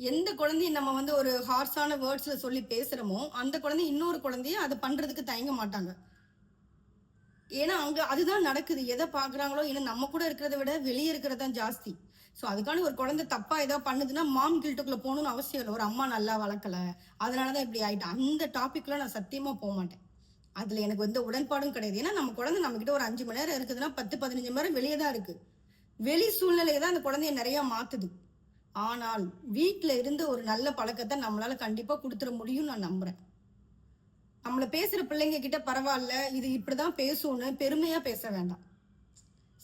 எந்த குழந்தைய நம்ம வந்து ஒரு ஹார்ஸான வேர்ட்ஸ்ல சொல்லி பேசுறோமோ அந்த குழந்தை இன்னொரு குழந்தைய அதை பண்றதுக்கு தயங்க மாட்டாங்க. ஏன்னா அங்க அதுதான் நடக்குது. எதை பாக்குறாங்களோ, ஏன்னா நம்ம கூட இருக்கிறத விட வெளியே இருக்கிறதான் ஜாஸ்தி. ஸோ அதுக்கான ஒரு குழந்தை தப்பா ஏதாவது பண்ணுதுன்னா மாம் கில்ட்டுக்குள்ள போகணும்னு அவசியம் இல்லை. ஒரு அம்மா நல்லா வளர்க்கல அதனாலதான் இப்படி ஆயிட்டு, அந்த டாபிக்ல நான் சத்தியமா போக மாட்டேன். அதுல எனக்கு வந்து உடன்பாடும் கிடையாது. ஏன்னா நம்ம குழந்தை நம்ம கிட்ட ஒரு 5 மணி நேரம் இருக்குதுன்னா 10-15 மணி நேரம் வெளியே தான் இருக்கு. வெளி சூழ்நிலையை தான் அந்த குழந்தைய நிறைய மாத்துது. ஆனால் வீட்டுல இருந்து ஒரு நல்ல பழக்கத்தை நம்மளால கண்டிப்பா கொடுத்துட முடியும் நான் நம்புறேன். நம்மள பேசுற பிள்ளைங்க கிட்ட பரவாயில்ல இது இப்படிதான் பேசும்னு பெருமையா பேச வேண்டாம்.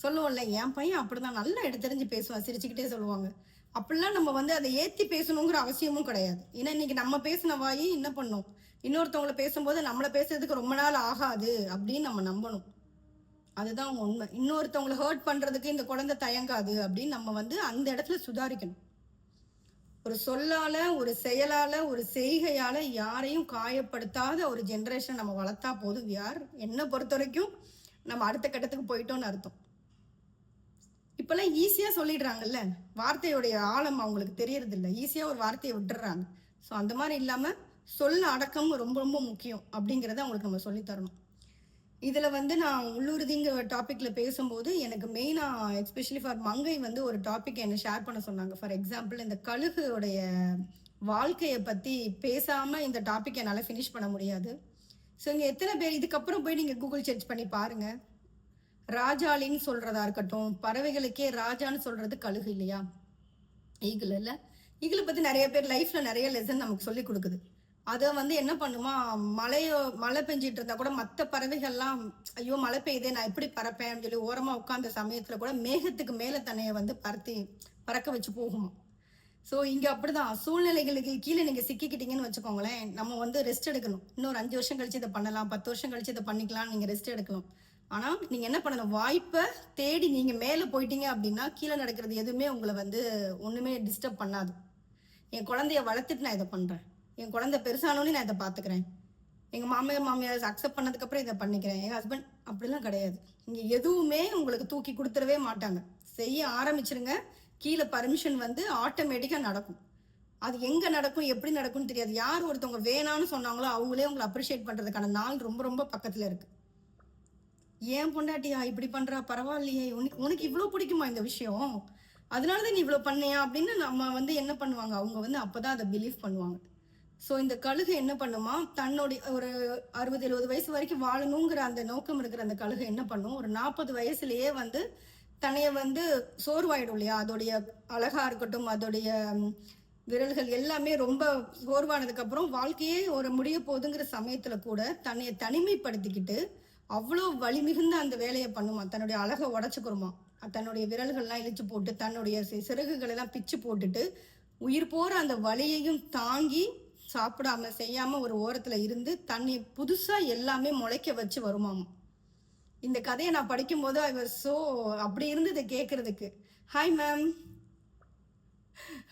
சொல்லுவோம்ல, என் பையன் அப்படிதான் நல்லா எடுத்தறிஞ்சு பேசுவான், சிரிச்சுக்கிட்டே சொல்லுவாங்க. அப்படிலாம் நம்ம வந்து அதை ஏற்றி பேசணுங்கிற அவசியமும் கிடையாது. ஏன்னா இன்னைக்கு நம்ம பேசின வாயி என்ன பண்ணும், இன்னொருத்தவங்களை பேசும்போது நம்மளை பேசுறதுக்கு ரொம்ப நாள் ஆகாது அப்படின்னு நம்ம நம்பணும். அதுதான் உண்மை. இன்னொருத்தவங்களை ஹர்ட் பண்றதுக்கு இந்த குழந்தை தயங்காது அப்படின்னு நம்ம வந்து அந்த இடத்துல சுதாரிக்கணும். ஒரு சொல்லால, ஒரு செயலால, ஒரு செய்கையால யாரையும் காயப்படுத்தாத ஒரு ஜென்ரேஷன் நம்ம வளர்த்தா போதும். என்னை பொறுத்த வரைக்கும் நம்ம அடுத்த கட்டத்துக்கு போயிட்டோம்னு அர்த்தம். இப்பெல்லாம் ஈஸியா சொல்லிடுறாங்கல்ல, வார்த்தையுடைய ஆழம் அவங்களுக்கு தெரியறது இல்லை, ஈஸியா ஒரு வார்த்தையை விட்டுறாங்க. ஸோ அந்த மாதிரி இல்லாம சொல்ல அடக்கம் ரொம்ப ரொம்ப முக்கியம் அப்படிங்கிறத அவங்களுக்கு நம்ம சொல்லித்தரணும். இதுல வந்து நான் உள்ளுறுதிங்கிற டாபிக்ல பேசும்போது எனக்கு மெயினா எஸ்பெஷலி ஃபார் மங்கை வந்து ஒரு டாபிக் என்ன ஷேர் பண்ண சொன்னாங்க. ஃபார் எக்ஸாம்பிள், இந்த கழுகுடைய வாழ்க்கையை பத்தி பேசாம இந்த டாபிக் என்னால் ஃபினிஷ் பண்ண முடியாது. ஸோ இங்கே எத்தனை பேர் இதுக்கப்புறம் போய் நீங்கள் கூகுள் சர்ச் பண்ணி பாருங்க, ராஜாளின்னு சொல்றதா இருக்கட்டும், பறவைகளுக்கே ராஜான்னு சொல்றது கழுகு இல்லையா, ஈகிள் இல்லை. ஈகிளை பத்தி நிறைய பேர் லைஃப்ல நிறைய லெசன் நமக்கு சொல்லி கொடுக்குது. அதை வந்து என்ன பண்ணுமா, மழை பெஞ்சிட்டு இருந்தா கூட மற்ற பறவைகள்லாம் ஐயோ மழை பெய்யுதே நான் எப்படி பறப்பேன்னு சொல்லி ஓரமா உட்காந்த சமயத்துல கூட மேகத்துக்கு மேல தன்னைய வந்து பறக்க வச்சு போகுமா. ஸோ இங்க அப்படிதான் சூழ்நிலைகளுக்கு கீழே நீங்க சிக்கிக்கிட்டீங்கன்னு வச்சுக்கோங்களேன், நம்ம வந்து ரெஸ்ட் எடுக்கணும். இன்னொரு 5 வருஷம் கழிச்சு இதை பண்ணலாம், 10 வருஷம் கழிச்சு இதை பண்ணிக்கலாம், நீங்க ரெஸ்ட் எடுக்கலாம். ஆனா நீங்க என்ன பண்ணணும், வாய்ப்பை தேடி நீங்க மேல போயிட்டீங்க அப்படின்னா கீழே நடக்கிறது எதுவுமே உங்களை வந்து ஒண்ணுமே டிஸ்டர்ப் பண்ணாது. என் குழந்தைய வளர்த்துட்டு நான் இதை பண்றேன், என் குழந்தை பெருசானோன்னு நான் இதை பாத்துக்கிறேன், எங்க மாமியார் அக்செப்ட் பண்ணதுக்கு அப்புறம் இதை பண்ணிக்கிறேன், என் ஹஸ்பண்ட் அப்படிலாம் கிடையாது. இங்க எதுவுமே உங்களுக்கு தூக்கி கொடுத்துடவே மாட்டாங்க. செய்ய ஆரம்பிச்சிருங்க, கீழே பர்மிஷன் வந்து ஆட்டோமேட்டிக்கா நடக்கும். அது எங்க நடக்கும் எப்படி நடக்கும்னு தெரியாது. யார் ஒருத்தவங்க வேணான்னு சொன்னாங்களோ அவங்களே உங்களை அப்ரிஷியேட் பண்றதுக்கான நாள் ரொம்ப ரொம்ப பக்கத்துல இருக்கு. ஏன் பொண்டாட்டியா இப்படி பண்றா, பரவாயில்லையே, உனக்கு இவ்வளவு பிடிக்குமா இந்த விஷயம், அதனாலதான் நீ இவ்வளவு பண்ணியா அப்படின்னு நம்ம வந்து என்ன பண்ணுவாங்க, அவங்க வந்து அப்பதான் அதை பிலீவ் பண்ணுவாங்க. ஸோ இந்த கழுகு என்ன பண்ணுமா, தன்னுடைய ஒரு 60-70 வயசு வரைக்கும் வாழணுங்கிற அந்த நோக்கம் இருக்கிற அந்த கழுகு என்ன பண்ணும், ஒரு 40 வயசுலயே வந்து தன்னைய வந்து சோர்வாயிடும் இல்லையா, அதோடைய அழகா இருக்கட்டும், அதோடைய விரல்கள் எல்லாமே ரொம்ப சோர்வானதுக்கு அப்புறம் வாழ்க்கையே ஒரு முடிய போகுதுங்கிற சமயத்துல கூட தன்னைய தனிமைப்படுத்திக்கிட்டு அவ்வளோ வலி மிகுந்த அந்த வேலையை பண்ணுமா, தன்னுடைய அழகை உடச்சுக்கிறோமா, தன்னுடைய விரல்கள்லாம் இழிச்சு போட்டு தன்னுடைய சிறகுகள் எல்லாம் பிச்சு போட்டுட்டு உயிர் போற அந்த வலியையும் தாங்கி சாப்பிடாம செய்யாம ஒரு ஓரத்துல இருந்து தன்னை புதுசா எல்லாமே முளைக்க வச்சு வருமாமா. இந்த கதையை நான் படிக்கும் போது ஐ வாஸ் சோ அப்படி இருந்தது கேட்கறதுக்கு. Hi ma'am,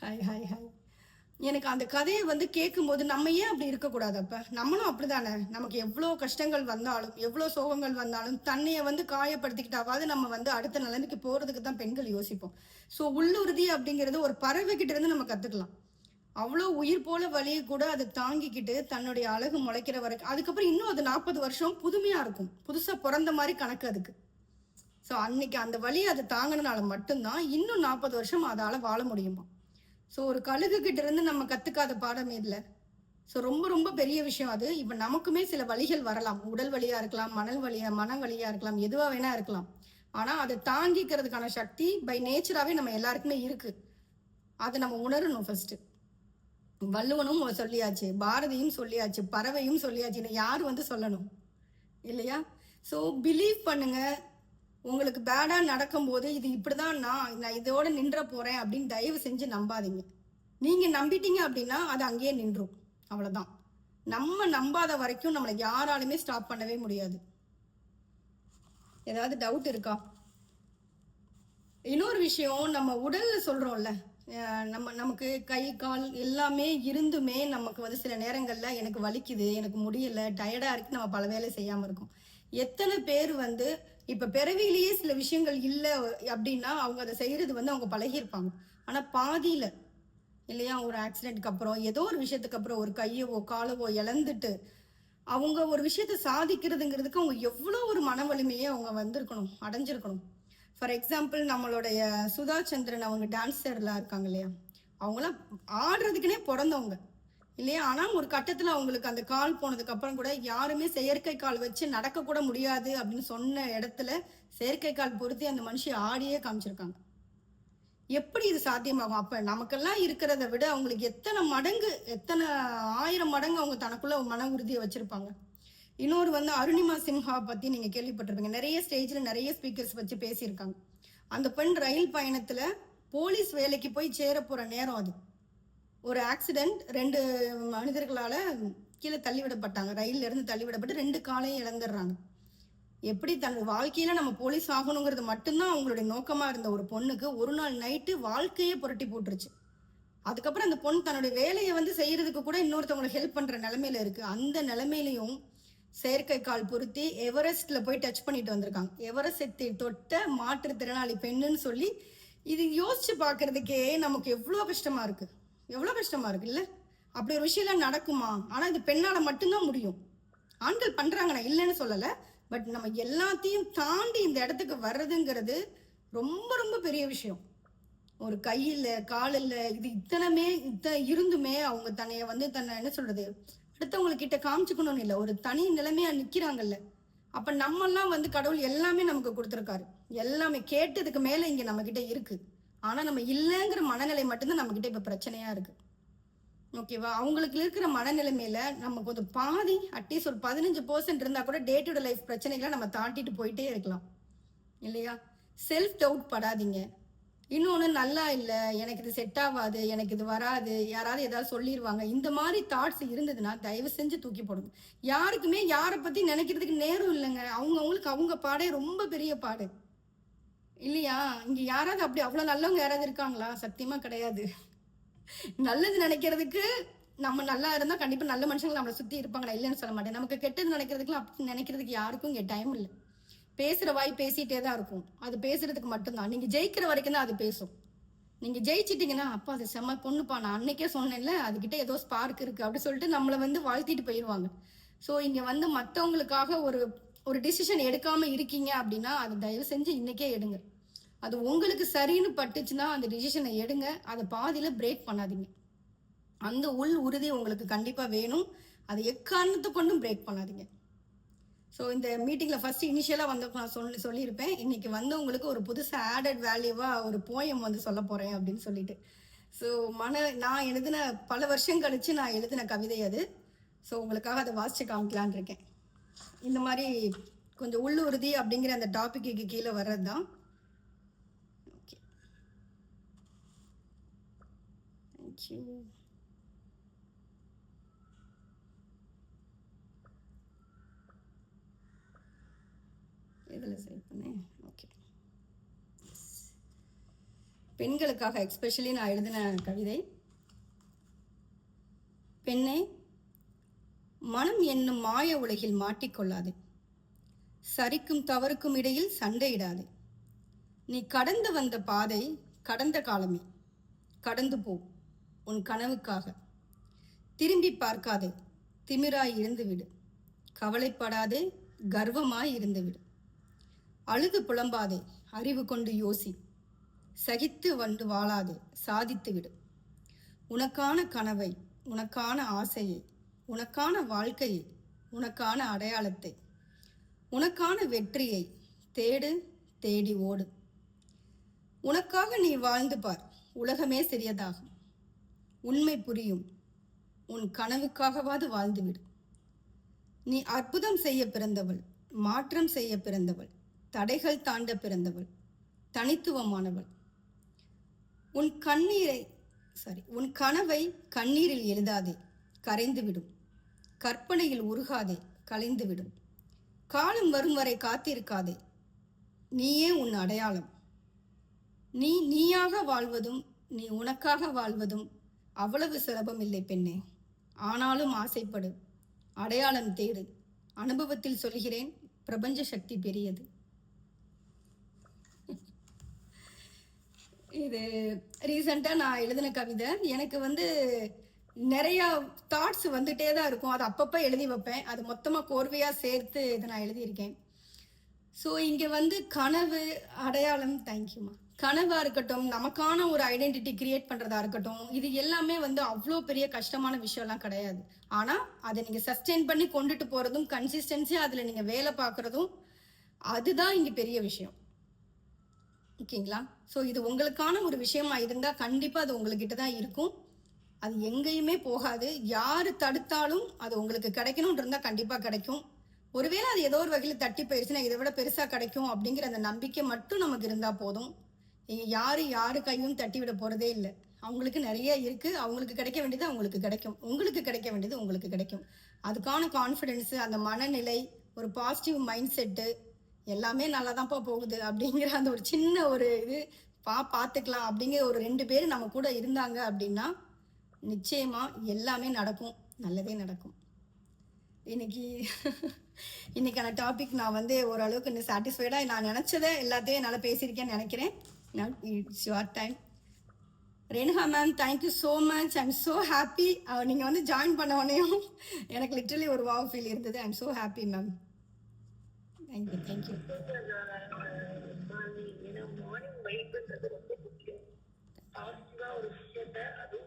hi hi hi. எனக்கு அந்த கதையை வந்து கேட்கும்போது நம்ம ஏன் அப்படி இருக்கக்கூடாது, அப்ப நம்மளும் அப்படிதானே, நமக்கு எவ்வளோ கஷ்டங்கள் வந்தாலும் எவ்வளோ சோகங்கள் வந்தாலும் தன்னைய வந்து காயப்படுத்திக்கிட்டாவது நம்ம வந்து அடுத்த நிலைமைக்கு போறதுக்கு தான் பெண்கள் யோசிப்போம். ஸோ உள்ளுறுதி அப்படிங்கிறது ஒரு பறவை கிட்ட இருந்து நம்ம கத்துக்கலாம். அவ்வளோ உயிர் போல வலியை கூட அதை தாங்கிக்கிட்டு தன்னுடைய அழகு முளைக்கிற வரைக்கும், அதுக்கப்புறம் இன்னும் அது 40 வருஷம் புதுமையா இருக்கும், புதுசா பிறந்த மாதிரி கணக்கு அதுக்கு. ஸோ அன்னைக்கு அந்த வலியை அதை தாங்கினால மட்டும்தான் இன்னும் 40 வருஷம் அதால வாழ முடியுமா. ஸோ ஒரு கழுகு கிட்ட இருந்து நம்ம கத்துக்காத பாடமே இல்லை. ஸோ ரொம்ப ரொம்ப பெரிய விஷயம் அது. இப்போ நமக்குமே சில வலிகள் வரலாம், உடல் வலியா இருக்கலாம், மன வலியா இருக்கலாம், எதுவா வேணா இருக்கலாம். ஆனா அதை தாங்கிக்கிறதுக்கான சக்தி பை நேச்சராகவே நம்ம எல்லாருக்குமே இருக்கு. அதை நம்ம உணரணும். ஃபர்ஸ்ட் வள்ளுவனும் சொல்லியாச்சு, பாரதியும் சொல்லியாச்சு, பறவையும் சொல்லியாச்சு, யார் வந்து சொல்லணும் இல்லையா. ஸோ பிலீவ் பண்ணுங்க, உங்களுக்கு பேடா நடக்கும்போது இது இப்படிதான் நான் இதோட நின்ற போறேன் அப்படின்னு தயவு செஞ்சு நம்பாதீங்க. நீங்க நம்பிட்டீங்க அப்படின்னா அது அங்கேயே நின்றும், அவ்வளவுதான். நம்ம நம்பாத வரைக்கும் நம்மளை யாராலுமே ஸ்டாப் பண்ணவே முடியாது. ஏதாவது டவுட் இருக்கா? இன்னொரு விஷயம், நம்ம உடல்ல சொல்றோம்ல, நமக்கு கை கால் எல்லாமே இருந்துமே நமக்கு வந்து சில நேரங்கள்ல எனக்கு வலிக்குது, எனக்கு முடியல, டயர்டா இருக்கு, நம்ம பல வேலை செய்யாம இருக்கோம். எத்தனை பேர் வந்து இப்ப பிறவிலேயே சில விஷயங்கள் இல்லை அப்படின்னா அவங்க அதை செய்யறது வந்து அவங்க பழகியிருப்பாங்க. ஆனா பாதியில இல்லையா, ஒரு ஆக்சிடென்ட்க்கு அப்புறம் ஏதோ ஒரு விஷயத்துக்கு அப்புறம் ஒரு கையவோ காலவோ இழந்துட்டு அவங்க ஒரு விஷயத்த சாதிக்கிறதுங்கிறதுக்கு அவங்க எவ்வளோ ஒரு மன வலிமையே அவங்க வந்திருக்கணும், அடைஞ்சிருக்கணும். ஃபார் எக்ஸாம்பிள், நம்மளுடைய சுதா சந்திரன் அவங்க டான்ஸர்லாம் இருக்காங்க இல்லையா, அவங்களாம் ஆடுறதுக்குன்னே பிறந்தவங்க இல்லையா. ஆனால் ஒரு கட்டத்தில் அவங்களுக்கு அந்த கால் போனதுக்கு அப்புறம் கூட யாருமே செயற்கை கால் வச்சு நடக்க கூட முடியாது அப்படின்னு சொன்ன இடத்துல செயற்கை கால் பொருத்தி அந்த மனுஷி ஆடியே காமிச்சிருக்காங்க. எப்படி இது சாத்தியமாகும்? அப்ப நமக்கெல்லாம் இருக்கிறத விட அவங்களுக்கு எத்தனை மடங்கு, எத்தனை 1000 மடங்கு அவங்க தனக்குள்ள மன உறுதியை வச்சிருப்பாங்க. இன்னொரு வந்து அருணிமா சின்ஹா பத்தி நீங்க கேள்விப்பட்டிருப்பீங்க, நிறைய ஸ்டேஜ்ல நிறைய ஸ்பீக்கர்ஸ் வச்சு பேசியிருக்காங்க. அந்த பெண் ரயில் பயணத்துல போலீஸ் வேலைக்கு போய் சேர போற நேரம் அது. ஒரு ஆக்சிடென்ட், 2 மனிதர்களால கீழே தள்ளிவிடப்பட்டாங்க. ரயில்ல இருந்து தள்ளிவிடப்பட்டு 2 காலையும் இழந்துடுறாங்க. எப்படி தன் வாழ்க்கையில நம்ம போலீஸ் ஆகணுங்கிறது மட்டும்தான் அவங்களுடைய நோக்கமா இருந்த ஒரு பொண்ணுக்கு ஒரு நாள் நைட்டு வாழ்க்கையே புரட்டி போட்டுருச்சு. அதுக்கப்புறம் அந்த பொண்ணு தன்னுடைய வேலையை வந்து செய்யறதுக்கு கூட இன்னொருத்தவங்களுக்கு ஹெல்ப் பண்ற நிலைமையில இருக்கு. அந்த நிலைமையிலையும் செயற்கைக்கால் பொருத்தி எவரெஸ்ட்ல போய் டச் பண்ணிட்டு வந்திருக்காங்க. எவரெஸ்டை தொட்ட மாற்றுத்திறனாளி பெண்ணுன்னு சொல்லி இது யோசிச்சு பாக்குறதுக்கே நமக்கு எவ்வளோ கஷ்டமா இருக்கு, எவ்வளோ கஷ்டமா இருக்கு இல்ல? அப்படி ஒரு விஷயம்லாம் நடக்குமா? ஆனா இது பெண்ணால மட்டும்தான் முடியும். ஆண்கள் பண்றாங்க, நான் இல்லைன்னு சொல்லலை. பட் நம்ம எல்லாத்தையும் தாண்டி இந்த இடத்துக்கு வர்றதுங்கிறது ரொம்ப ரொம்ப பெரிய விஷயம். ஒரு கையில் காலில் இது இத்தனை இருந்துமே அவங்க தன்னைய வந்து தன்னை என்ன சொல்றது, அடுத்தவங்களுக்கு கிட்ட காமிச்சுக்கணும்னு இல்லை, ஒரு தனி நிலைமையா நிக்கிறாங்கல்ல. அப்ப நம்மெல்லாம் வந்து கடவுள் எல்லாமே நமக்கு கொடுத்துருக்காரு. எல்லாமே கேட்டதுக்கு மேல இங்க நம்ம கிட்ட இருக்கு. ஆனா நம்ம இல்லைங்கிற மனநிலை மட்டும்தான் நம்ம கிட்ட இப்ப பிரச்சனையா இருக்கு. ஓகேவா? அவங்களுக்கு இருக்கிற மனநிலைமையில நம்ம கொஞ்சம் பாதி அட்லீஸ்ட் ஒரு 15% இருந்தா கூட டே டு டே லைஃப் பிரச்சனைகளை நம்ம தாண்டிட்டு போயிட்டே இருக்கலாம் இல்லையா? செல்ஃப் டவுட் படாதீங்க. இன்னொன்று, நல்லா இல்லை, எனக்கு இது செட் ஆகாது, எனக்கு இது வராது, யாராவது ஏதாவது சொல்லிடுவாங்க, இந்த மாதிரி தாட்ஸ் இருந்ததுன்னா தயவு செஞ்சு தூக்கி போடுங்க. யாருக்குமே யாரை பற்றி நினைக்கிறதுக்கு நேரம் இல்லைங்க. அவங்களுக்கு அவங்க பாடே ரொம்ப பெரிய பாடு இல்லையா? இங்கே யாராவது அப்படி அவ்வளோ நல்லவங்க யாராவது இருக்காங்களா? சத்தியமாக கிடையாது. நல்லது நினைக்கிறதுக்கு நம்ம நல்லா இருந்தால் கண்டிப்பாக நல்ல மனுஷங்க நம்மளை சுற்றி இருப்பாங்களா? இல்லைன்னு சொல்ல மாட்டேன். நமக்கு கெட்டது நினைக்கிறதுக்குலாம் அப்படி நினைக்கிறதுக்கு யாருக்கும் இங்கே டைம் இல்லை. பேசுகிற வாய் பேசிகிட்டே தான் இருக்கும். அது பேசுறதுக்கு மட்டும்தான். நீங்கள் ஜெயிக்கிற வரைக்கும் தான் அது பேசும். நீங்கள் ஜெயிச்சிட்டிங்கன்னா அப்பா அது செம்ம பொண்ணுப்பா, நான் அன்னைக்கே சொன்னேன்ல, அதுக்கிட்ட ஏதோ ஸ்பார்க் இருக்குது அப்படி சொல்லிட்டு நம்மளை வந்து வாழ்த்திட்டு போயிடுவாங்க. ஸோ இங்கே வந்து மற்றவங்களுக்காக ஒரு டிசிஷன் எடுக்காமல் இருக்கீங்க அப்படின்னா அது தயவு செஞ்சு இன்றைக்கே எடுங்க. அது உங்களுக்கு சரின்னு பட்டுச்சுன்னா அந்த டிசிஷனை எடுங்க. அதை பாதியில் பிரேக் பண்ணாதீங்க. அந்த உள் உறுதி உங்களுக்கு கண்டிப்பாக வேணும். அதை எக்காரணத்தை கொண்டும் பிரேக் பண்ணாதீங்க. ஸோ இந்த மீட்டிங்கில் ஃபஸ்ட்டு இனிஷியலாக வந்து நான் சொல்லியிருப்பேன், இன்னைக்கு வந்து உங்களுக்கு ஒரு புதுசாக ஆடட் வேல்யூவாக ஒரு போயம் வந்து சொல்ல போகிறேன் அப்படின்னு சொல்லிட்டு. ஸோ நான் எழுதின பல வருஷம் கழித்து நான் எழுதின கவிதை அது. ஸோ உங்களுக்காக அதை வாசித்து காமிக்கலான் இருக்கேன். இந்த மாதிரி கொஞ்சம் உள்ளுறுதி அப்படிங்கிற அந்த டாப்பிக்கு கீழே வர்றது தான். Okay, thank you. இதில் சேவ் பண்ணேன். ஓகே, பெண்களுக்காக எக்ஸ்பெஷலி நான் எழுதின கவிதை. பெண்ணே, மனம் என்னும் மாய உலகில் மாட்டிக்கொள்ளாது. சரிக்கும் தவறுக்கும் இடையில் சண்டையிடாது. நீ கடந்து வந்த பாதை கடந்த காலமே. கடந்து போ உன் கனவுக்காக. திரும்பி பார்க்காதே, திமிராய் இருந்துவிடு. கவலைப்படாதே, கர்வமாய் இருந்துவிடு. அழுது புலம்பாதே, அறிவு கொண்டு யோசி. சகித்து வந்து வாழாதே, சாதித்து விடு. உனக்கான கனவை, உனக்கான ஆசையை, உனக்கான வாழ்க்கையை, உனக்கான அடையாளத்தை, உனக்கான வெற்றியை தேடு, தேடி ஓடு. உனக்காக நீ வாழ்ந்து பார், உலகமே சிறியதாகும். உண்மை புரியும், உன் கனவுக்காகவாது வாழ்ந்துவிடு. நீ அற்புதம் செய்ய பிறந்தவள், மாற்றம் செய்ய பிறந்தவள், தடைகள் தாண்ட பிறந்தவள், தனித்துவமானவள். உன் கனவை கண்ணீரில் எழுதாதே, கரைந்துவிடும். கற்பனையில் உருகாதே, கலைந்துவிடும். காலம் வரும் வரை காத்திருக்காதே, நீயே உன் அடையாளம். நீ நீயாக வாழ்வதும் நீ உனக்காக வாழ்வதும் அவ்வளவு சுலபம் இல்லை பெண்ணே. ஆனாலும் ஆசைப்படு, அடையாளம் தேடு. அனுபவத்தில் சொல்கிறேன், பிரபஞ்ச சக்தி பெரியது. இது ரீசெண்டாக நான் எழுதின கவிதை. எனக்கு வந்து நிறையா தாட்ஸ் வந்துட்டே தான் இருக்கும். அது அப்பப்போ எழுதி வைப்பேன். அது மொத்தமாக கோர்வையாக சேர்த்து இதை நான் எழுதியிருக்கேன். ஸோ இங்கே வந்து கனவு, அடையாளம், தேங்க்யூமா, கனவாக இருக்கட்டும், நமக்கான ஒரு ஐடென்டிட்டி கிரியேட் பண்ணுறதா இருக்கட்டும், இது எல்லாமே வந்து அவ்வளோ பெரிய கஷ்டமான விஷயம்லாம் கிடையாது. ஆனால் அதை நீங்கள் சஸ்டெயின் பண்ணி கொண்டுட்டு போகிறதும், கன்சிஸ்டன்சியாக அதில் நீங்கள் வேலை பார்க்குறதும், அதுதான் இங்கே பெரிய விஷயம். ஓகேங்களா? ஸோ இது உங்களுக்கான ஒரு விஷயமா இருந்தால் கண்டிப்பாக அது உங்கள்கிட்ட தான் இருக்கும். அது எங்கேயுமே போகாது. யார் தடுத்தாலும் அது உங்களுக்கு கிடைக்கணும்னு இருந்தால் கண்டிப்பாக கிடைக்கும். ஒருவேளை அது ஏதோ ஒரு வகையில் தட்டி போயிடுச்சுன்னா இதை விட பெருசாக கிடைக்கும் அப்படிங்கிற அந்த நம்பிக்கை மட்டும் நமக்கு இருந்தால் போதும். யாரு கையும் தட்டி விட போகிறதே இல்லை. அவங்களுக்கு நிறைய இருக்குது. அவங்களுக்கு கிடைக்க வேண்டியது அவங்களுக்கு கிடைக்கும், உங்களுக்கு கிடைக்க வேண்டியது உங்களுக்கு கிடைக்கும். அதுக்கான கான்ஃபிடென்ஸு, அந்த மனநிலை, ஒரு பாசிட்டிவ் மைண்ட் செட்டு எல்லாமே நல்லா தான்ப்பா போகுது அப்படிங்கிற அந்த ஒரு சின்ன ஒரு இது பார்த்துக்கலாம் அப்படிங்கிற ஒரு 2 பேர் நம்ம கூட இருந்தாங்க அப்படின்னா நிச்சயமாக எல்லாமே நடக்கும், நல்லதே நடக்கும். இன்னைக்கான டாபிக் நான் வந்து ஓரளவுக்கு இன்னும் சாட்டிஸ்ஃபைடாக நான் நினச்சதை எல்லாத்தையும் என்னால் பேசியிருக்கேன்னு நினைக்கிறேன். It's your time. Renuka ma'am, thank you so much. I am so happy. நீங்கள் வந்து ஜாயின் பண்ண உடனேயும் எனக்கு லிட்டரலி ஒரு வாவ் ஃபீல் இருந்தது. I am so happy ma'am. Thank you. Morning வைப்புன்றது ரொம்ப முக்கியம். பாசிட்டிவா ஒரு விஷயத்த அது